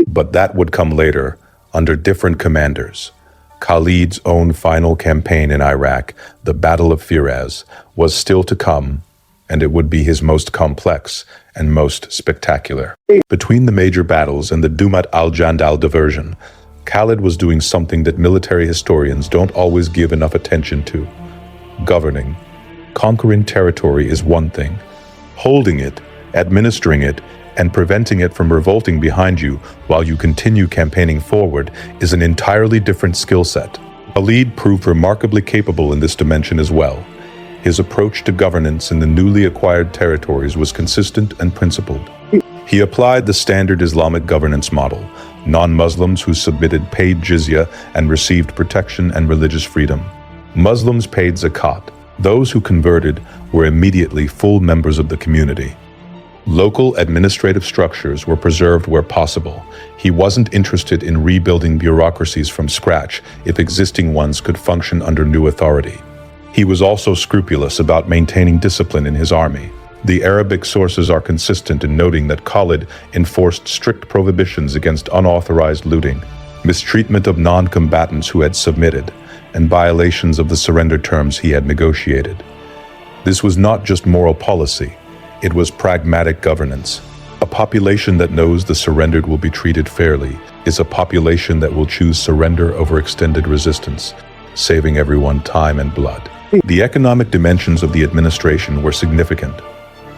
But that would come later, under different commanders. Khalid's own final campaign in Iraq, the Battle of Firaz, was still to come, and it would be his most complex and most spectacular. Between the major battles and the Dumat al-Jandal diversion, Khalid was doing something that military historians don't always give enough attention to: governing. Conquering territory is one thing. Holding it, administering it, and preventing it from revolting behind you while you continue campaigning forward is an entirely different skill set. Khalid proved remarkably capable in this dimension as well. His approach to governance in the newly acquired territories was consistent and principled. He applied the standard Islamic governance model: non-Muslims who submitted paid jizya and received protection and religious freedom. Muslims paid zakat. Those who converted were immediately full members of the community. Local administrative structures were preserved where possible. He wasn't interested in rebuilding bureaucracies from scratch if existing ones could function under new authority. He was also scrupulous about maintaining discipline in his army. The Arabic sources are consistent in noting that Khalid enforced strict prohibitions against unauthorized looting, mistreatment of non-combatants who had submitted, and violations of the surrender terms he had negotiated. This was not just moral policy, it was pragmatic governance. A population that knows the surrendered will be treated fairly is a population that will choose surrender over extended resistance, saving everyone time and blood. The economic dimensions of the administration were significant.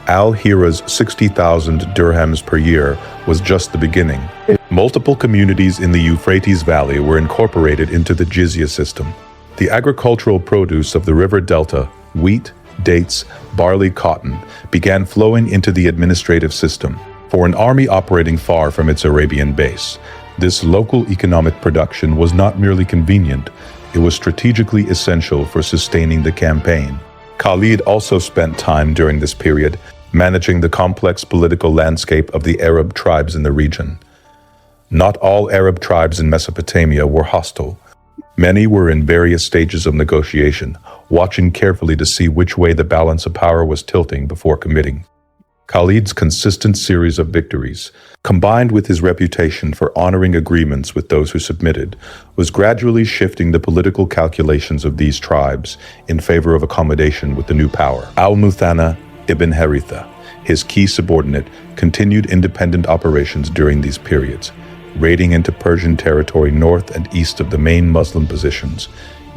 Al-Hira's 60,000 dirhams per year was just the beginning. Multiple communities in the Euphrates Valley were incorporated into the jizya system. The agricultural produce of the river delta, wheat, dates, barley, cotton, began flowing into the administrative system. For an army operating far from its Arabian base, this local economic production was not merely convenient, it was strategically essential for sustaining the campaign. Khalid also spent time during this period managing the complex political landscape of the Arab tribes in the region. Not all Arab tribes in Mesopotamia were hostile. Many were in various stages of negotiation, watching carefully to see which way the balance of power was tilting before committing. Khalid's consistent series of victories, combined with his reputation for honoring agreements with those who submitted, was gradually shifting the political calculations of these tribes in favor of accommodation with the new power. Al-Muthanna ibn Haritha, his key subordinate, continued independent operations during these periods, raiding into Persian territory north and east of the main Muslim positions,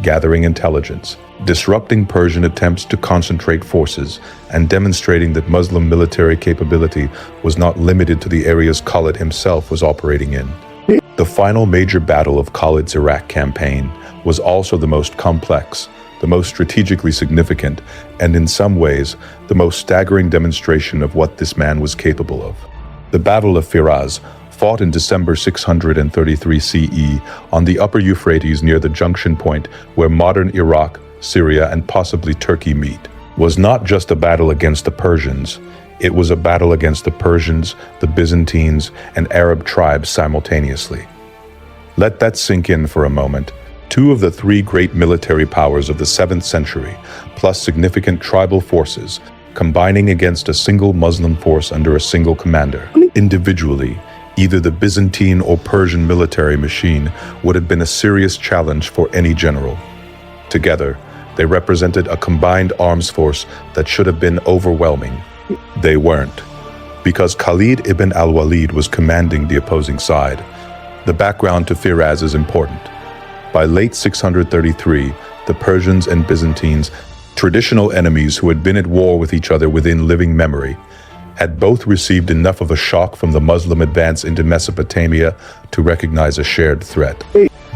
gathering intelligence, disrupting Persian attempts to concentrate forces, and demonstrating that Muslim military capability was not limited to the areas Khalid himself was operating in. The final major battle of Khalid's Iraq campaign was also the most complex, the most strategically significant, and in some ways, the most staggering demonstration of what this man was capable of. The Battle of Firaz, fought in December 633 CE on the upper Euphrates near the junction point where modern Iraq, Syria, and possibly Turkey meet, was not just a battle against the Persians, it was a battle against the Persians, the Byzantines, and Arab tribes simultaneously. Let that sink in for a moment. Two of the three great military powers of the 7th century, plus significant tribal forces, combining against a single Muslim force under a single commander. Individually, either the Byzantine or Persian military machine would have been a serious challenge for any general. Together, they represented a combined arms force that should have been overwhelming. They weren't, because Khalid ibn al-Walid was commanding the opposing side. The background to Firaz is important. By late 633, the Persians and Byzantines, traditional enemies who had been at war with each other within living memory, had both received enough of a shock from the Muslim advance into Mesopotamia to recognize a shared threat.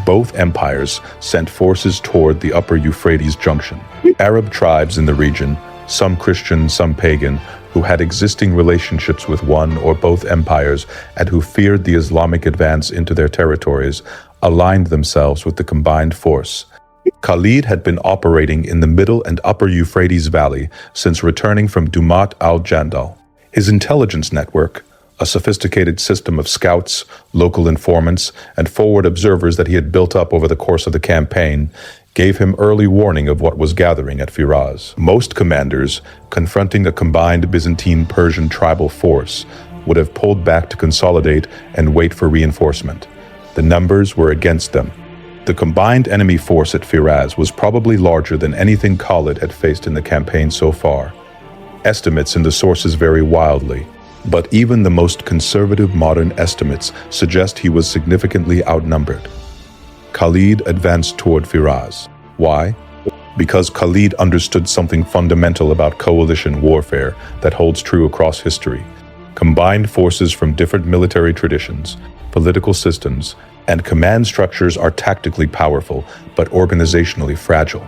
Both empires sent forces toward the upper Euphrates junction. Arab tribes in the region, some Christian, some pagan, who had existing relationships with one or both empires and who feared the Islamic advance into their territories, aligned themselves with the combined force. Khalid had been operating in the middle and upper Euphrates Valley since returning from Dumat al-Jandal. His intelligence network, a sophisticated system of scouts, local informants, and forward observers that he had built up over the course of the campaign, gave him early warning of what was gathering at Firaz. Most commanders, confronting a combined Byzantine-Persian tribal force, would have pulled back to consolidate and wait for reinforcement. The numbers were against them. The combined enemy force at Firaz was probably larger than anything Khalid had faced in the campaign so far. Estimates in the sources vary wildly, but even the most conservative modern estimates suggest he was significantly outnumbered. Khalid advanced toward Firaz. Why? Because Khalid understood something fundamental about coalition warfare that holds true across history. Combined forces from different military traditions, political systems, and command structures are tactically powerful, but organizationally fragile.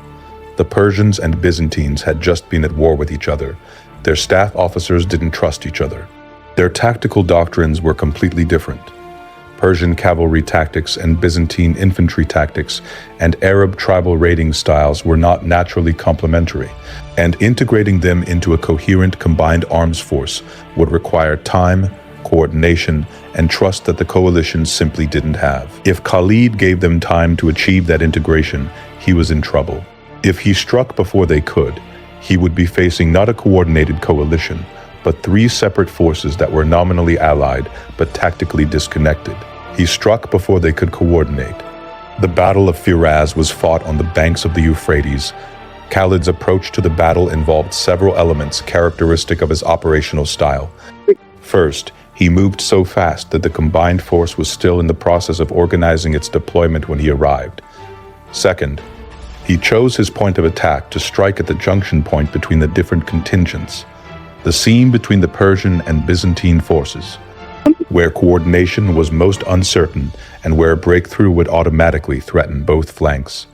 The Persians and Byzantines had just been at war with each other. Their staff officers didn't trust each other. Their tactical doctrines were completely different. Persian cavalry tactics and Byzantine infantry tactics and Arab tribal raiding styles were not naturally complementary, and integrating them into a coherent combined arms force would require time, coordination, and trust that the coalition simply didn't have. If Khalid gave them time to achieve that integration, he was in trouble. If he struck before they could, he would be facing not a coordinated coalition, but three separate forces that were nominally allied but tactically disconnected. He struck before they could coordinate. The Battle of Firaz was fought on the banks of the Euphrates. Khalid's approach to the battle involved several elements characteristic of his operational style. First, he moved so fast that the combined force was still in the process of organizing its deployment when he arrived. Second, he chose his point of attack to strike at the junction point between the different contingents, the seam between the Persian and Byzantine forces, where coordination was most uncertain and where a breakthrough would automatically threaten both flanks.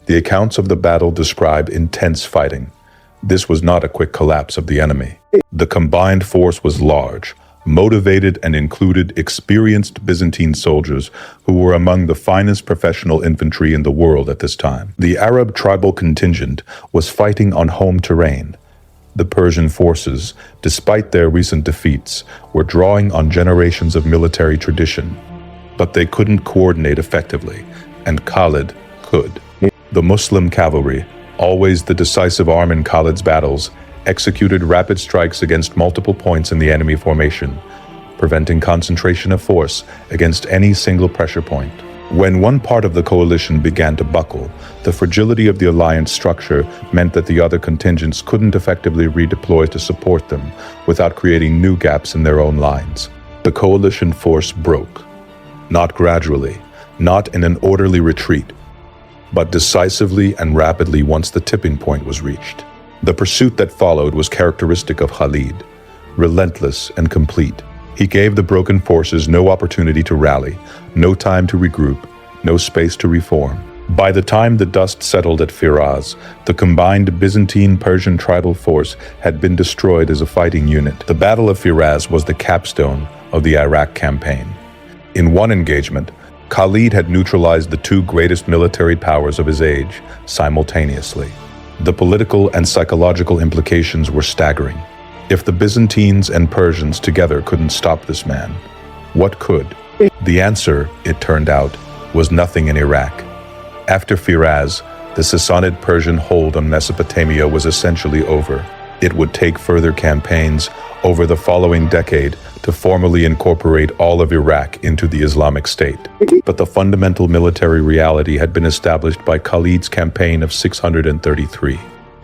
The accounts of the battle describe intense fighting. This was not a quick collapse of the enemy. The combined force was large, motivated, and included experienced Byzantine soldiers who were among the finest professional infantry in the world at this time. The Arab tribal contingent was fighting on home terrain. The Persian forces, despite their recent defeats, were drawing on generations of military tradition. But they couldn't coordinate effectively, and Khalid could. The Muslim cavalry, always the decisive arm in Khalid's battles, executed rapid strikes against multiple points in the enemy formation, preventing concentration of force against any single pressure point. When one part of the coalition began to buckle, the fragility of the alliance structure meant that the other contingents couldn't effectively redeploy to support them without creating new gaps in their own lines. The coalition force broke, not gradually, not in an orderly retreat, but decisively and rapidly once the tipping point was reached. The pursuit that followed was characteristic of Khalid, relentless and complete. He gave the broken forces no opportunity to rally, no time to regroup, no space to reform. By the time the dust settled at Firaz, the combined Byzantine-Persian tribal force had been destroyed as a fighting unit. The Battle of Firaz was the capstone of the Iraq campaign. In one engagement, Khalid had neutralized the two greatest military powers of his age simultaneously. The political and psychological implications were staggering. If the Byzantines and Persians together couldn't stop this man, what could? The answer, it turned out, was nothing in Iraq. After Firaz, the Sassanid Persian hold on Mesopotamia was essentially over. It would take further campaigns over the following decade to formally incorporate all of Iraq into the Islamic State. But the fundamental military reality had been established by Khalid's campaign of 633.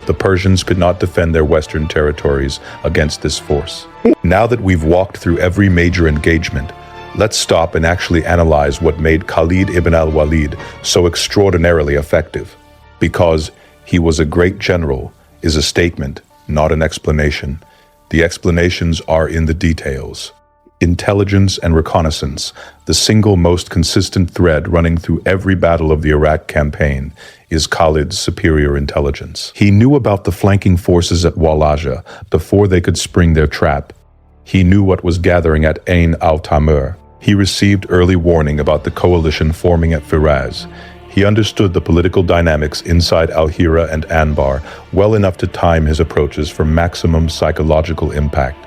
The Persians could not defend their western territories against this force. Now that we've walked through every major engagement, let's stop and actually analyze what made Khalid ibn al-Walid so extraordinarily effective. Because he was a great general is a statement, not an explanation. The explanations are in the details. Intelligence and reconnaissance, the single most consistent thread running through every battle of the Iraq campaign, is Khalid's superior intelligence. He knew about the flanking forces at Walaja before they could spring their trap. He knew what was gathering at Ain al-Tamur. He received early warning about the coalition forming at Firaz. He understood the political dynamics inside Al-Hira and Anbar well enough to time his approaches for maximum psychological impact.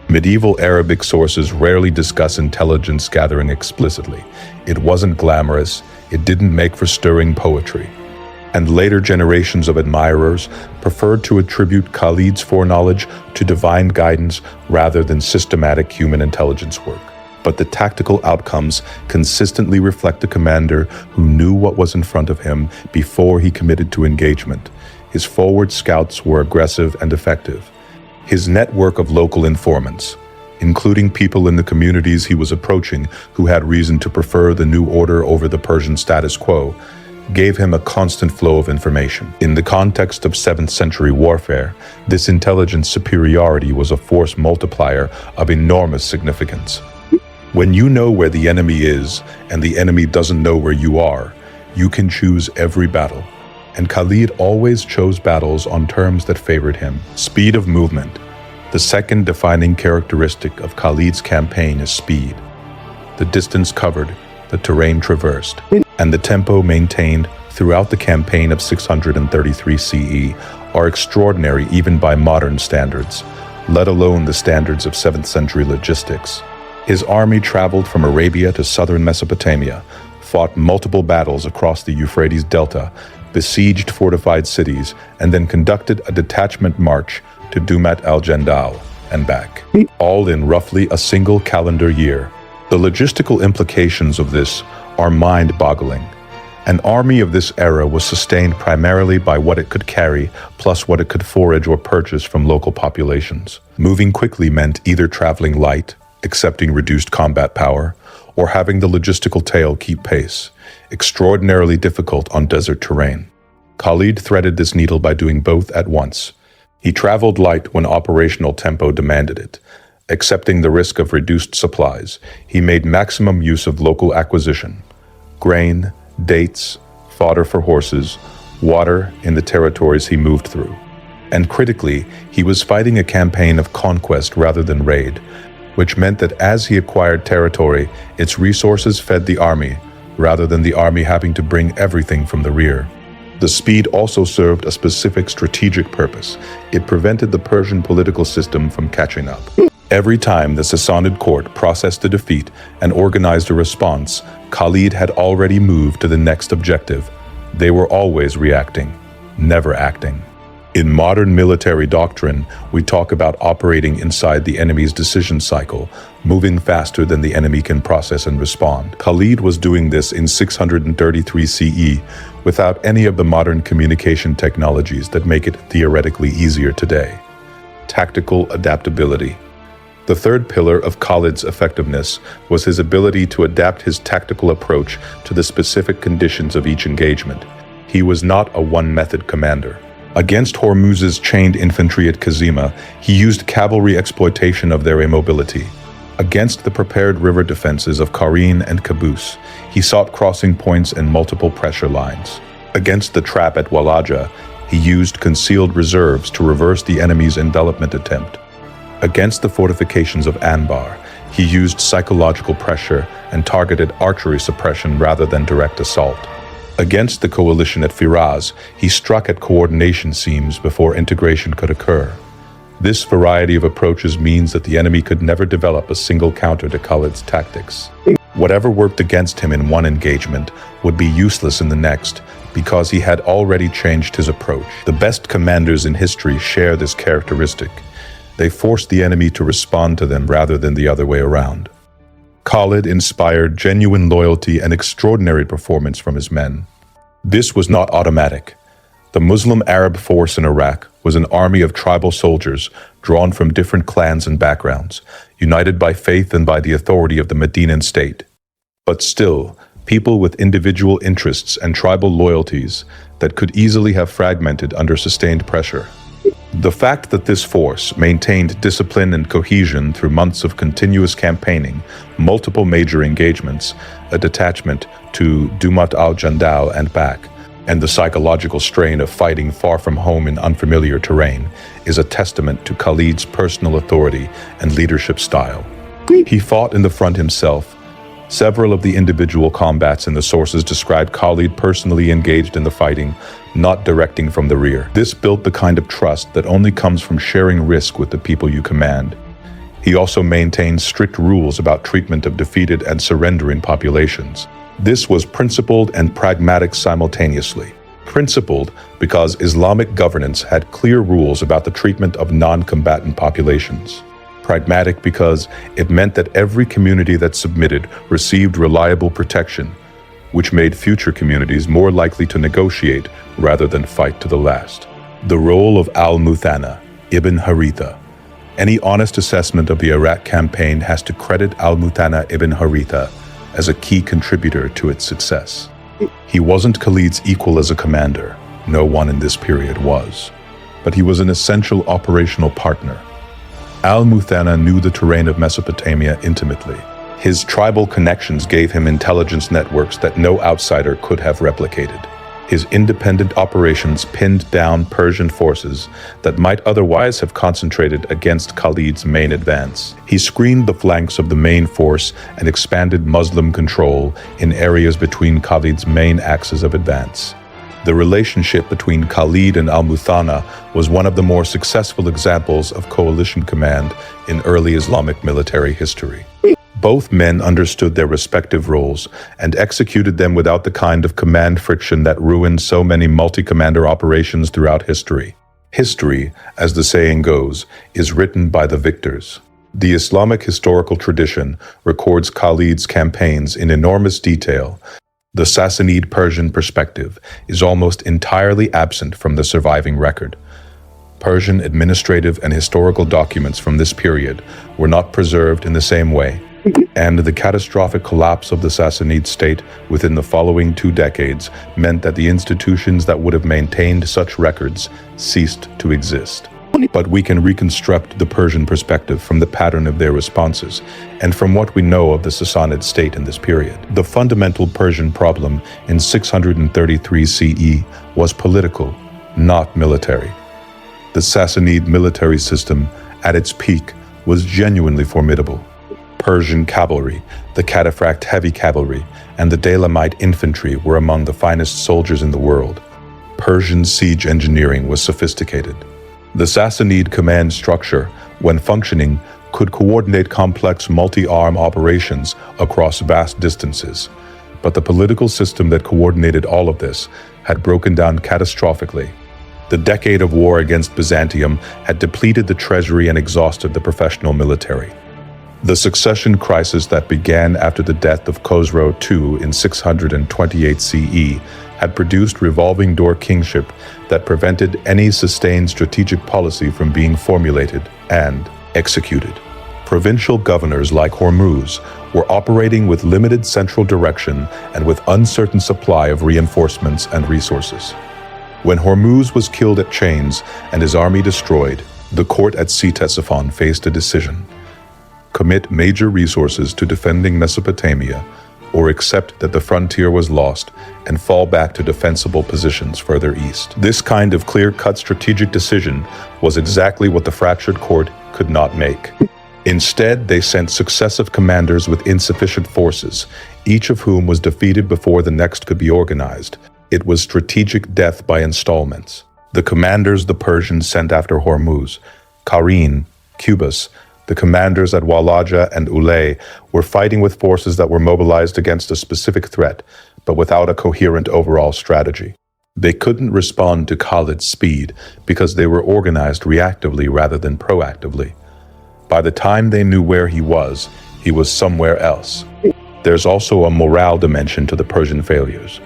Medieval Arabic sources rarely discuss intelligence gathering explicitly. It wasn't glamorous, it didn't make for stirring poetry. And later generations of admirers preferred to attribute Khalid's foreknowledge to divine guidance rather than systematic human intelligence work. But the tactical outcomes consistently reflect a commander who knew what was in front of him before he committed to engagement. His forward scouts were aggressive and effective. His network of local informants, including people in the communities he was approaching who had reason to prefer the new order over the Persian status quo, gave him a constant flow of information. In the context of 7th century warfare, this intelligence superiority was a force multiplier of enormous significance. When you know where the enemy is and the enemy doesn't know where you are, you can choose every battle. And Khalid always chose battles on terms that favored him. Speed of movement. The second defining characteristic of Khalid's campaign is speed. The distance covered, the terrain traversed, and the tempo maintained throughout the campaign of 633 CE are extraordinary even by modern standards, let alone the standards of 7th century logistics. His army traveled from Arabia to southern Mesopotamia, fought multiple battles across the Euphrates Delta, besieged fortified cities, and then conducted a detachment march to Dumat al-Jandal and back, all in roughly a single calendar year. The logistical implications of this are mind-boggling. An army of this era was sustained primarily by what it could carry, plus what it could forage or purchase from local populations. Moving quickly meant either traveling light, accepting reduced combat power, or having the logistical tail keep pace, extraordinarily difficult on desert terrain. Khalid threaded this needle by doing both at once. He traveled light when operational tempo demanded it. Accepting the risk of reduced supplies, he made maximum use of local acquisition: grain, dates, fodder for horses, water in the territories he moved through. And critically, he was fighting a campaign of conquest rather than raid, which meant that as he acquired territory, its resources fed the army, rather than the army having to bring everything from the rear. The speed also served a specific strategic purpose. It prevented the Persian political system from catching up. Every time the Sassanid court processed a defeat and organized a response, Khalid had already moved to the next objective. They were always reacting, never acting. In modern military doctrine, we talk about operating inside the enemy's decision cycle, moving faster than the enemy can process and respond. Khalid was doing this in 633 CE without any of the modern communication technologies that make it theoretically easier today. Tactical adaptability. The third pillar of Khalid's effectiveness was his ability to adapt his tactical approach to the specific conditions of each engagement. He was not a one-method commander. Against Hormuz's chained infantry at Kazima, he used cavalry exploitation of their immobility. Against the prepared river defenses of Karin and Caboose, he sought crossing points and multiple pressure lines. Against the trap at Walaja, he used concealed reserves to reverse the enemy's envelopment attempt. Against the fortifications of Anbar, he used psychological pressure and targeted archery suppression rather than direct assault. Against the coalition at Firaz, he struck at coordination seams before integration could occur. This variety of approaches means that the enemy could never develop a single counter to Khalid's tactics. Whatever worked against him in one engagement would be useless in the next because he had already changed his approach. The best commanders in history share this characteristic. They forced the enemy to respond to them rather than the other way around. Khalid inspired genuine loyalty and extraordinary performance from his men. This was not automatic. The Muslim Arab force in Iraq was an army of tribal soldiers drawn from different clans and backgrounds, united by faith and by the authority of the Medinan state. But still, people with individual interests and tribal loyalties that could easily have fragmented under sustained pressure. The fact that this force maintained discipline and cohesion through months of continuous campaigning, multiple major engagements, a detachment to Dumat al-Jandal and back, and the psychological strain of fighting far from home in unfamiliar terrain is a testament to Khalid's personal authority and leadership style. He fought in the front himself. Several of the individual combats in the sources describe Khalid personally engaged in the fighting, not directing from the rear. This built the kind of trust that only comes from sharing risk with the people you command. He also maintained strict rules about treatment of defeated and surrendering populations. This was principled and pragmatic simultaneously. Principled because Islamic governance had clear rules about the treatment of non-combatant populations. Pragmatic because it meant that every community that submitted received reliable protection, which made future communities more likely to negotiate rather than fight to the last. The role of al-Muthanna, ibn Haritha. Any honest assessment of the Iraq campaign has to credit al-Muthanna ibn Haritha as a key contributor to its success. He wasn't Khalid's equal as a commander. No one in this period was. But he was an essential operational partner. Al-Muthanna knew the terrain of Mesopotamia intimately. His tribal connections gave him intelligence networks that no outsider could have replicated. His independent operations pinned down Persian forces that might otherwise have concentrated against Khalid's main advance. He screened the flanks of the main force and expanded Muslim control in areas between Khalid's main axes of advance. The relationship between Khalid and al-Muthanna was one of the more successful examples of coalition command in early Islamic military history. Both men understood their respective roles and executed them without the kind of command friction that ruined so many multi-commander operations throughout history. History, as the saying goes, is written by the victors. The Islamic historical tradition records Khalid's campaigns in enormous detail. The Sassanid Persian perspective is almost entirely absent from the surviving record. Persian administrative and historical documents from this period were not preserved in the same way, and the catastrophic collapse of the Sassanid state within the following 2 decades meant that the institutions that would have maintained such records ceased to exist. But we can reconstruct the Persian perspective from the pattern of their responses and from what we know of the Sassanid state in this period. The fundamental Persian problem in 633 CE was political, not military. The Sassanid military system, at its peak, was genuinely formidable. Persian cavalry, the cataphract heavy cavalry, and the Daylamite infantry were among the finest soldiers in the world. Persian siege engineering was sophisticated. The Sassanid command structure, when functioning, could coordinate complex multi-arm operations across vast distances. But the political system that coordinated all of this had broken down catastrophically. The decade of war against Byzantium had depleted the treasury and exhausted the professional military. The succession crisis that began after the death of Khosrow II in 628 CE had produced revolving door kingship that prevented any sustained strategic policy from being formulated and executed. Provincial governors like Hormuz were operating with limited central direction and with uncertain supply of reinforcements and resources. When Hormuz was killed at Chains and his army destroyed, the court at Ctesiphon faced a decision: commit major resources to defending Mesopotamia, or accept that the frontier was lost and fall back to defensible positions further east. This kind of clear-cut strategic decision was exactly what the fractured court could not make. Instead, they sent successive commanders with insufficient forces, each of whom was defeated before the next could be organized. It was strategic death by installments. The commanders the Persians sent after Hormuz, Qarin, Qubas, the commanders at Walaja and Ulay, were fighting with forces that were mobilized against a specific threat, but without a coherent overall strategy. They couldn't respond to Khalid's speed because they were organized reactively rather than proactively. By the time they knew where he was somewhere else. There's also a morale dimension to the Persian failures.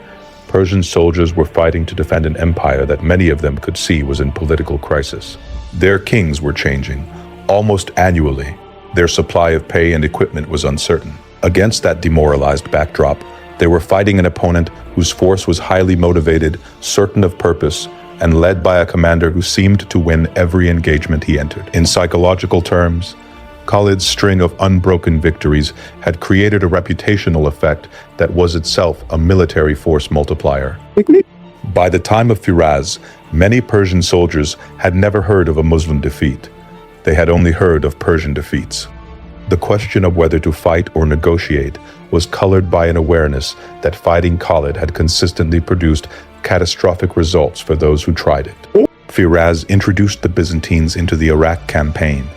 Persian soldiers were fighting to defend an empire that many of them could see was in political crisis. Their kings were changing, almost annually. Their supply of pay and equipment was uncertain. Against that demoralized backdrop, they were fighting an opponent whose force was highly motivated, certain of purpose, and led by a commander who seemed to win every engagement he entered. In psychological terms, Khalid's string of unbroken victories had created a reputational effect that was itself a military force multiplier. By the time of Firaz, many Persian soldiers had never heard of a Muslim defeat. They had only heard of Persian defeats. The question of whether to fight or negotiate was colored by an awareness that fighting Khalid had consistently produced catastrophic results for those who tried it. Firaz introduced the Byzantines into the Iraq campaign,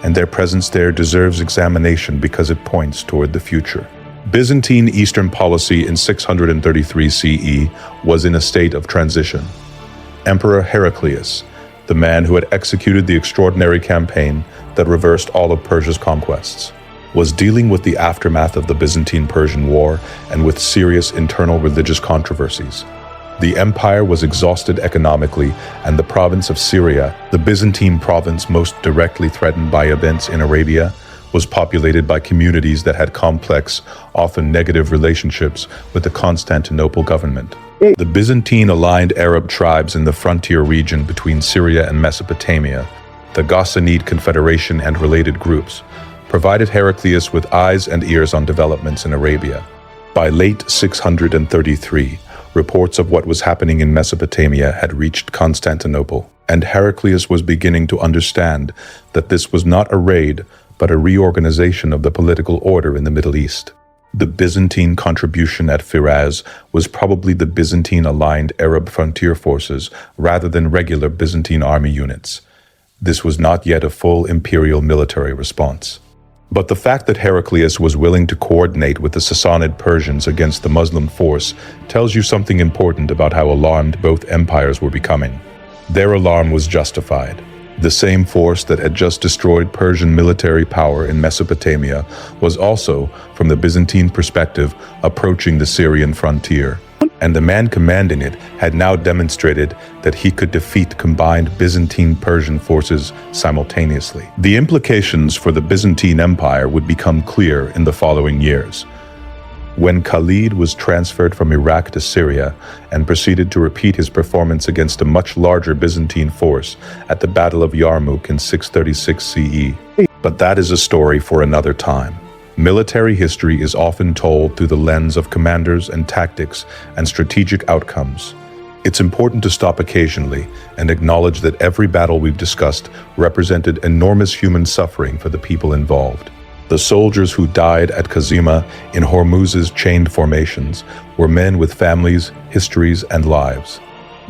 and their presence there deserves examination because it points toward the future. Byzantine Eastern policy in 633 CE was in a state of transition. Emperor Heraclius, the man who had executed the extraordinary campaign that reversed all of Persia's conquests, was dealing with the aftermath of the Byzantine-Persian War and with serious internal religious controversies. The empire was exhausted economically, and the province of Syria, the Byzantine province most directly threatened by events in Arabia, was populated by communities that had complex, often negative relationships with the Constantinople government. The Byzantine-aligned Arab tribes in the frontier region between Syria and Mesopotamia, the Sassanid Confederation and related groups, provided Heraclius with eyes and ears on developments in Arabia. By late 633, reports of what was happening in Mesopotamia had reached Constantinople, and Heraclius was beginning to understand that this was not a raid, but a reorganization of the political order in the Middle East. The Byzantine contribution at Firaz was probably the Byzantine-aligned Arab frontier forces rather than regular Byzantine army units. This was not yet a full imperial military response. But the fact that Heraclius was willing to coordinate with the Sassanid Persians against the Muslim force tells you something important about how alarmed both empires were becoming. Their alarm was justified. The same force that had just destroyed Persian military power in Mesopotamia was also, from the Byzantine perspective, approaching the Syrian frontier. And the man commanding it had now demonstrated that he could defeat combined Byzantine-Persian forces simultaneously. The implications for the Byzantine Empire would become clear in the following years. When Khalid was transferred from Iraq to Syria and proceeded to repeat his performance against a much larger Byzantine force at the Battle of Yarmouk in 636 CE. But that is a story for another time. Military history is often told through the lens of commanders and tactics and strategic outcomes. It's important to stop occasionally and acknowledge that every battle we've discussed represented enormous human suffering for the people involved. The soldiers who died at Kazima in Hormuz's chained formations were men with families, histories, and lives.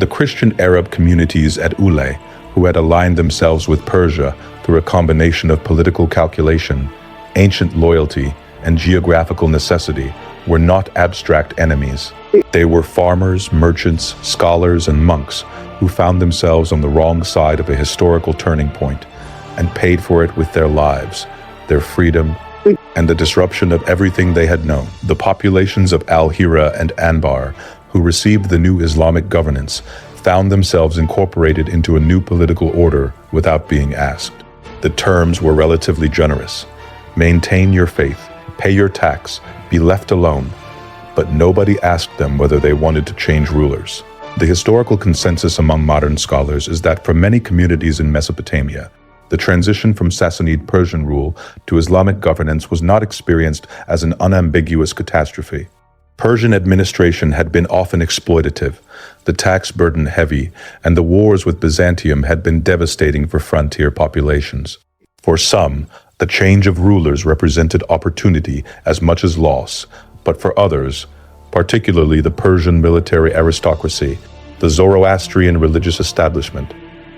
The Christian Arab communities at Ulay, who had aligned themselves with Persia through a combination of political calculation, ancient loyalty, and geographical necessity, were not abstract enemies. They were farmers, merchants, scholars, and monks who found themselves on the wrong side of a historical turning point and paid for it with their lives, their freedom, and the disruption of everything they had known. The populations of Al-Hira and Anbar, who received the new Islamic governance, found themselves incorporated into a new political order without being asked. The terms were relatively generous. Maintain your faith, pay your tax, be left alone. But nobody asked them whether they wanted to change rulers. The historical consensus among modern scholars is that for many communities in Mesopotamia, the transition from Sassanid Persian rule to Islamic governance was not experienced as an unambiguous catastrophe. Persian administration had been often exploitative, the tax burden heavy, and the wars with Byzantium had been devastating for frontier populations. For some, the change of rulers represented opportunity as much as loss, but for others, particularly the Persian military aristocracy, the Zoroastrian religious establishment,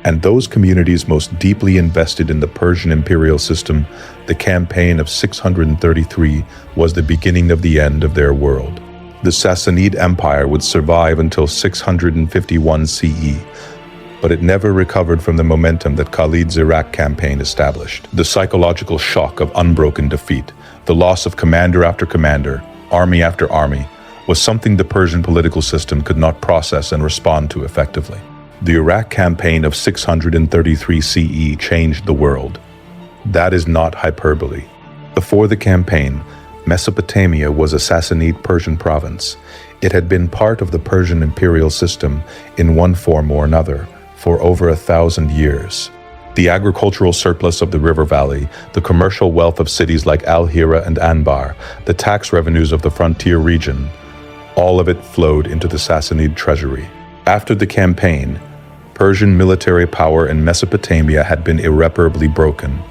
and those communities most deeply invested in the Persian imperial system, the campaign of 633 was the beginning of the end of their world. The Sassanid Empire would survive until 651 CE, but it never recovered from the momentum that Khalid's Iraq campaign established. The psychological shock of unbroken defeat, the loss of commander after commander, army after army, was something the Persian political system could not process and respond to effectively. The Iraq campaign of 633 CE changed the world. That is not hyperbole. Before the campaign, Mesopotamia was a Sassanid Persian province. It had been part of the Persian imperial system in one form or another for over 1,000 years. The agricultural surplus of the river valley, the commercial wealth of cities like Al-Hira and Anbar, the tax revenues of the frontier region, all of it flowed into the Sassanid treasury. After the campaign, Persian military power in Mesopotamia had been irreparably broken.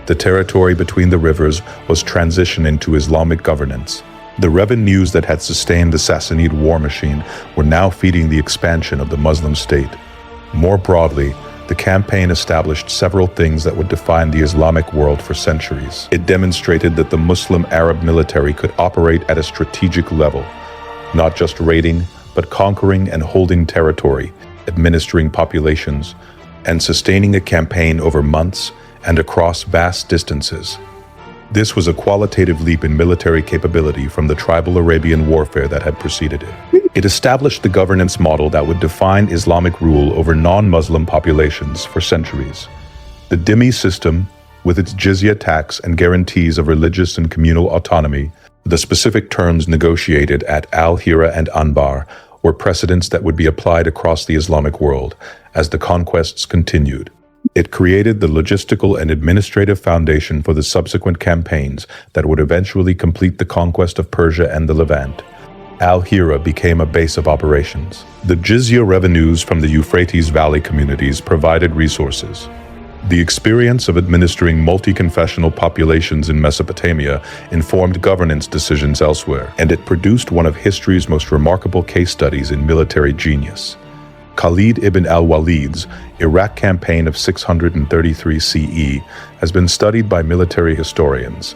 The territory between the rivers was transitioned into Islamic governance. The revenues that had sustained the Sassanid war machine were now feeding the expansion of the Muslim state. More broadly, the campaign established several things that would define the Islamic world for centuries. It demonstrated that the Muslim Arab military could operate at a strategic level, not just raiding, but conquering and holding territory, administering populations, and sustaining a campaign over months and across vast distances. This was a qualitative leap in military capability from the tribal Arabian warfare that had preceded it. It established the governance model that would define Islamic rule over non-Muslim populations for centuries. The dhimmi system, with its jizya tax and guarantees of religious and communal autonomy, the specific terms negotiated at Al-Hira and Anbar, were precedents that would be applied across the Islamic world as the conquests continued. It created the logistical and administrative foundation for the subsequent campaigns that would eventually complete the conquest of Persia and the Levant. Al-Hira became a base of operations. The jizya revenues from the Euphrates Valley communities provided resources. The experience of administering multi-confessional populations in Mesopotamia informed governance decisions elsewhere, and it produced one of history's most remarkable case studies in military genius. Khalid ibn al-Walid's Iraq campaign of 633 CE has been studied by military historians,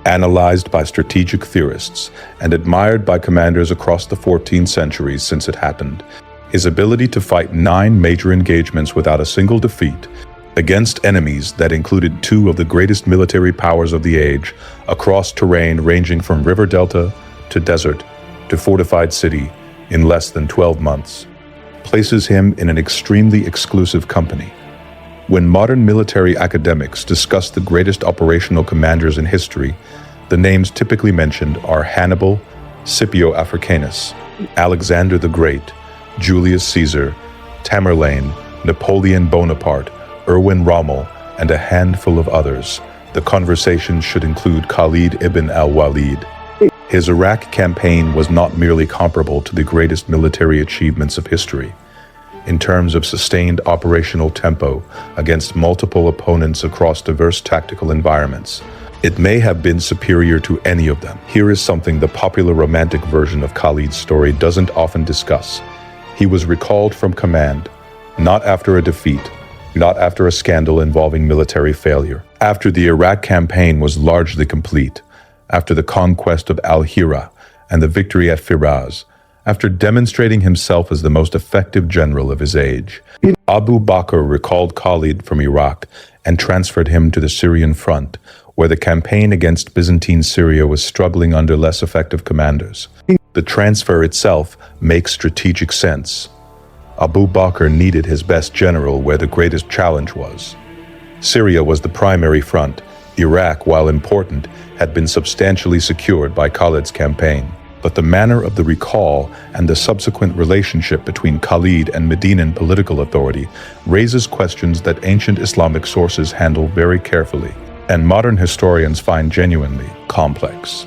analyzed by strategic theorists, and admired by commanders across the 14 centuries since it happened. His ability to fight 9 major engagements without a single defeat against enemies that included 2 of the greatest military powers of the age, across terrain ranging from river delta to desert to fortified city in less than 12 months, places him in an extremely exclusive company. When modern military academics discuss the greatest operational commanders in history, the names typically mentioned are Hannibal, Scipio Africanus, Alexander the Great, Julius Caesar, Tamerlane, Napoleon Bonaparte, Erwin Rommel, and a handful of others. The conversation should include Khalid ibn al-Walid. His Iraq campaign was not merely comparable to the greatest military achievements of history. In terms of sustained operational tempo against multiple opponents across diverse tactical environments, it may have been superior to any of them. Here is something the popular romantic version of Khalid's story doesn't often discuss. He was recalled from command, not after a defeat, not after a scandal involving military failure. After the Iraq campaign was largely complete, after the conquest of Al-Hira and the victory at Firaz, after demonstrating himself as the most effective general of his age, Abu Bakr recalled Khalid from Iraq and transferred him to the Syrian front, where the campaign against Byzantine Syria was struggling under less effective commanders. The transfer itself makes strategic sense. Abu Bakr needed his best general where the greatest challenge was. Syria was the primary front. Iraq, while important, had been substantially secured by Khalid's campaign. But the manner of the recall and the subsequent relationship between Khalid and Medinan political authority raises questions that ancient Islamic sources handle very carefully, and modern historians find genuinely complex.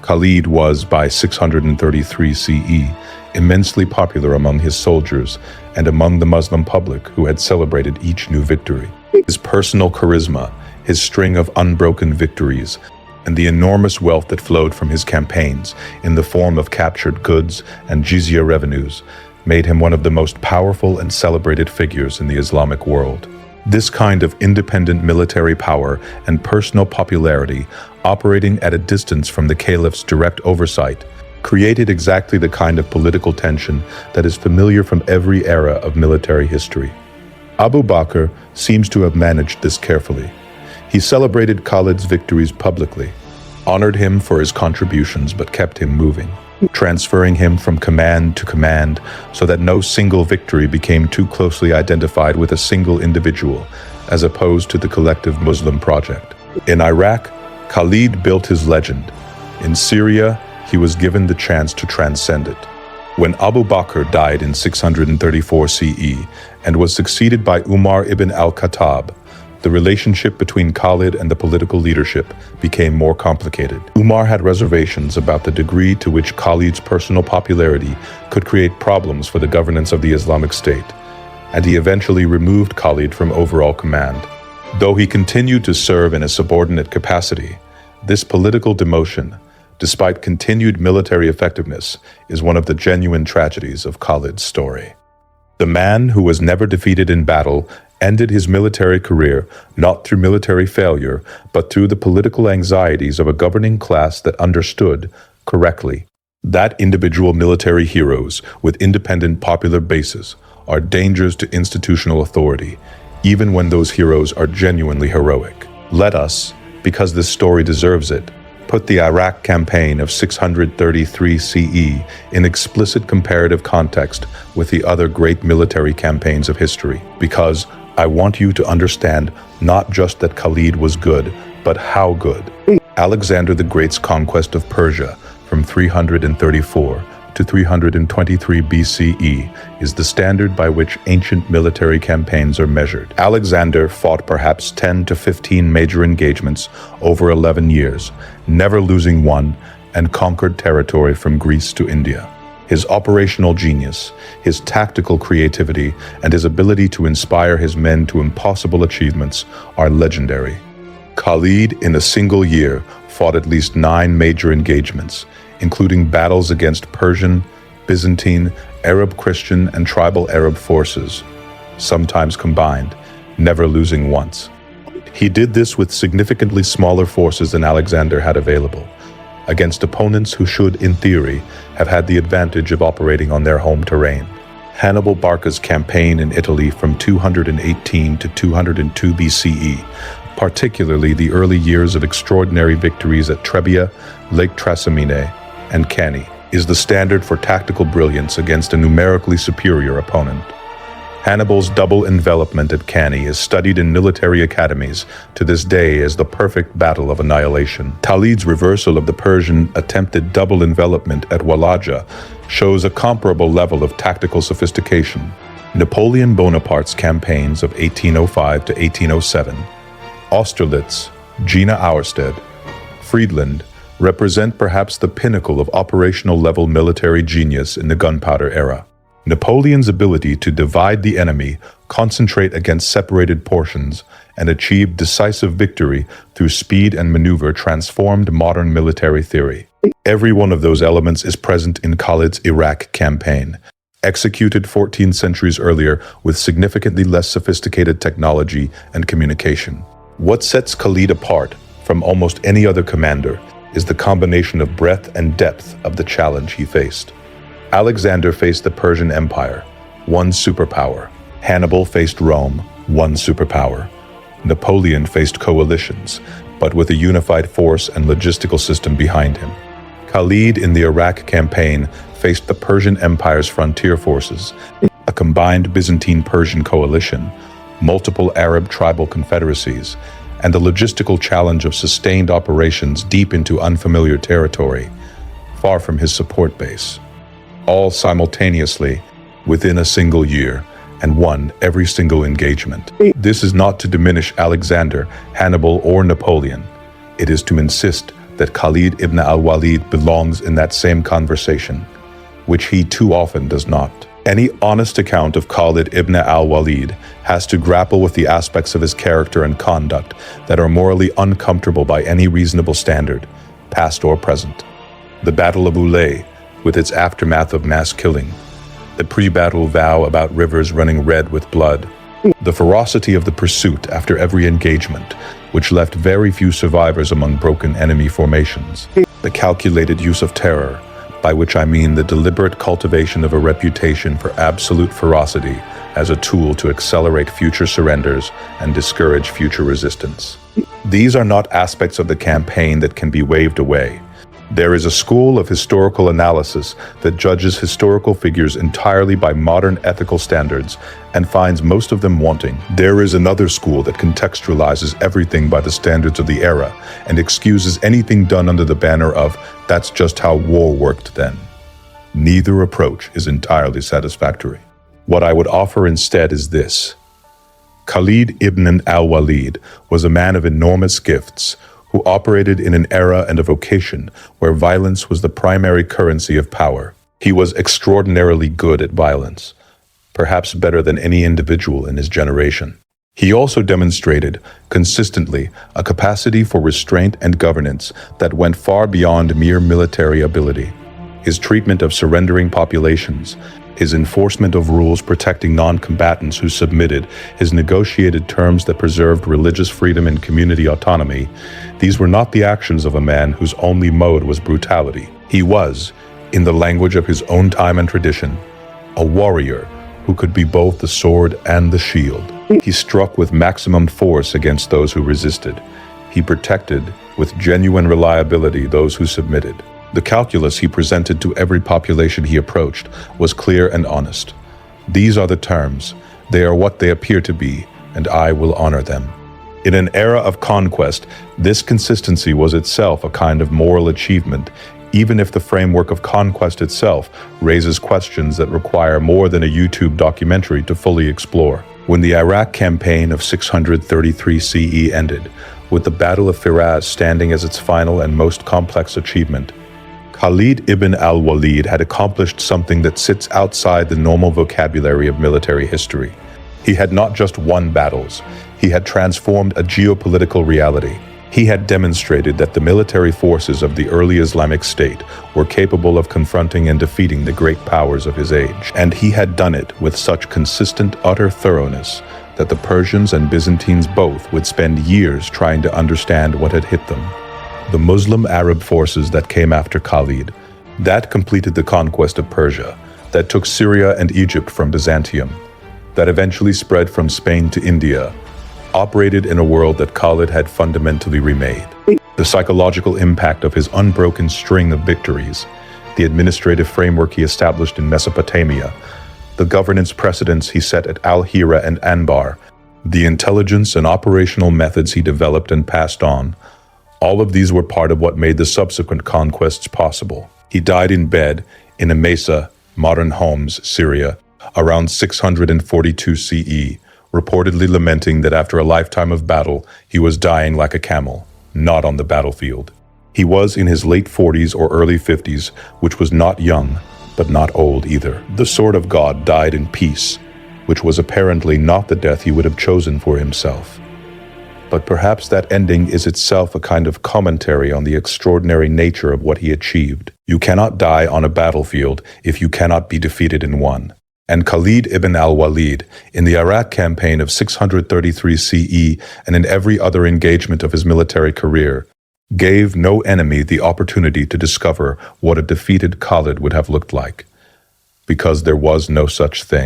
Khalid was, by 633 CE, immensely popular among his soldiers and among the Muslim public who had celebrated each new victory. His personal charisma, his string of unbroken victories, and the enormous wealth that flowed from his campaigns in the form of captured goods and jizya revenues made him one of the most powerful and celebrated figures in the Islamic world. This kind of independent military power and personal popularity, operating at a distance from the caliph's direct oversight, created exactly the kind of political tension that is familiar from every era of military history. Abu Bakr seems to have managed this carefully. He celebrated Khalid's victories publicly, honored him for his contributions but kept him moving, transferring him from command to command so that no single victory became too closely identified with a single individual, as opposed to the collective Muslim project. In Iraq, Khalid built his legend. In Syria, he was given the chance to transcend it. When Abu Bakr died in 634 CE and was succeeded by Umar ibn al-Khattab, the relationship between Khalid and the political leadership became more complicated. Umar had reservations about the degree to which Khalid's personal popularity could create problems for the governance of the Islamic State, and he eventually removed Khalid from overall command. Though he continued to serve in a subordinate capacity, this political demotion, despite continued military effectiveness, is one of the genuine tragedies of Khalid's story. The man who was never defeated in battle ended his military career not through military failure, but through the political anxieties of a governing class that understood, correctly, that individual military heroes with independent popular bases are dangers to institutional authority, even when those heroes are genuinely heroic. Let us, because this story deserves it, put the Iraq campaign of 633 CE in explicit comparative context with the other great military campaigns of history, because I want you to understand not just that Khalid was good, but how good. Alexander the Great's conquest of Persia from 334 to 323 BCE is the standard by which ancient military campaigns are measured. Alexander fought perhaps 10 to 15 major engagements over 11 years, never losing one, and conquered territory from Greece to India. His operational genius, his tactical creativity, and his ability to inspire his men to impossible achievements are legendary. Khalid, in a single year, fought at least 9 major engagements, including battles against Persian, Byzantine, Arab Christian, and tribal Arab forces, sometimes combined, never losing once. He did this with significantly smaller forces than Alexander had available, against opponents who should, in theory, have had the advantage of operating on their home terrain. Hannibal Barca's campaign in Italy from 218 to 202 BCE, particularly the early years of extraordinary victories at Trebia, Lake Trasimene, and Cannae, is the standard for tactical brilliance against a numerically superior opponent. Hannibal's double envelopment at Cannae is studied in military academies to this day as the perfect battle of annihilation. Khalid's reversal of the Persian attempted double envelopment at Walaja shows a comparable level of tactical sophistication. Napoleon Bonaparte's campaigns of 1805 to 1807, Austerlitz, Jena Auerstedt, Friedland, represent perhaps the pinnacle of operational-level military genius in the gunpowder era. Napoleon's ability to divide the enemy, concentrate against separated portions, and achieve decisive victory through speed and maneuver transformed modern military theory. Every one of those elements is present in Khalid's Iraq campaign, executed 14 centuries earlier with significantly less sophisticated technology and communication. What sets Khalid apart from almost any other commander is the combination of breadth and depth of the challenge he faced. Alexander faced the Persian Empire, one superpower. Hannibal faced Rome, one superpower. Napoleon faced coalitions, but with a unified force and logistical system behind him. Khalid in the Iraq campaign faced the Persian Empire's frontier forces, a combined Byzantine-Persian coalition, multiple Arab tribal confederacies, and the logistical challenge of sustained operations deep into unfamiliar territory, far from his support base. All simultaneously, within a single year, and won every single engagement. This is not to diminish Alexander, Hannibal, or Napoleon. It is to insist that Khalid ibn al-Walid belongs in that same conversation, which he too often does not. Any honest account of Khalid ibn al-Walid has to grapple with the aspects of his character and conduct that are morally uncomfortable by any reasonable standard, past or present. The Battle of Ulay, with its aftermath of mass killing, the pre-battle vow about rivers running red with blood, the ferocity of the pursuit after every engagement, which left very few survivors among broken enemy formations, the calculated use of terror, by which I mean the deliberate cultivation of a reputation for absolute ferocity as a tool to accelerate future surrenders and discourage future resistance. These are not aspects of the campaign that can be waved away. There is a school of historical analysis that judges historical figures entirely by modern ethical standards and finds most of them wanting. There is another school that contextualizes everything by the standards of the era and excuses anything done under the banner of "that's just how war worked then." Neither approach is entirely satisfactory. What I would offer instead is this. Khalid ibn al-Walid was a man of enormous gifts who operated in an era and a vocation where violence was the primary currency of power. He was extraordinarily good at violence, perhaps better than any individual in his generation. He also demonstrated, consistently, a capacity for restraint and governance that went far beyond mere military ability. His treatment of surrendering populations, his enforcement of rules protecting non-combatants who submitted, his negotiated terms that preserved religious freedom and community autonomy, these were not the actions of a man whose only mode was brutality. He was, in the language of his own time and tradition, a warrior who could be both the sword and the shield. He struck with maximum force against those who resisted. He protected, with genuine reliability, those who submitted. The calculus he presented to every population he approached was clear and honest. These are the terms, they are what they appear to be, and I will honor them. In an era of conquest, this consistency was itself a kind of moral achievement, even if the framework of conquest itself raises questions that require more than a YouTube documentary to fully explore. When the Iraq campaign of 633 CE ended, with the Battle of Firaz standing as its final and most complex achievement, Khalid ibn al-Walid had accomplished something that sits outside the normal vocabulary of military history. He had not just won battles, he had transformed a geopolitical reality. He had demonstrated that the military forces of the early Islamic State were capable of confronting and defeating the great powers of his age. And he had done it with such consistent, utter thoroughness that the Persians and Byzantines both would spend years trying to understand what had hit them. The Muslim Arab forces that came after Khalid, that completed the conquest of Persia, that took Syria and Egypt from Byzantium, that eventually spread from Spain to India, operated in a world that Khalid had fundamentally remade. The psychological impact of his unbroken string of victories, the administrative framework he established in Mesopotamia, the governance precedents he set at Al-Hira and Anbar, the intelligence and operational methods he developed and passed on, all of these were part of what made the subsequent conquests possible. He died in bed in Emesa, modern Homs, Syria, around 642 CE, reportedly lamenting that after a lifetime of battle, he was dying like a camel, not on the battlefield. He was in his late 40s or early 50s, which was not young, but not old either. The sword of God died in peace, which was apparently not the death he would have chosen for himself. But perhaps that ending is itself a kind of commentary on the extraordinary nature of what he achieved. You cannot die on a battlefield if you cannot be defeated in one. And Khalid ibn al-Walid, in the Iraq campaign of 633 CE and in every other engagement of his military career, gave no enemy the opportunity to discover what a defeated Khalid would have looked like, because there was no such thing.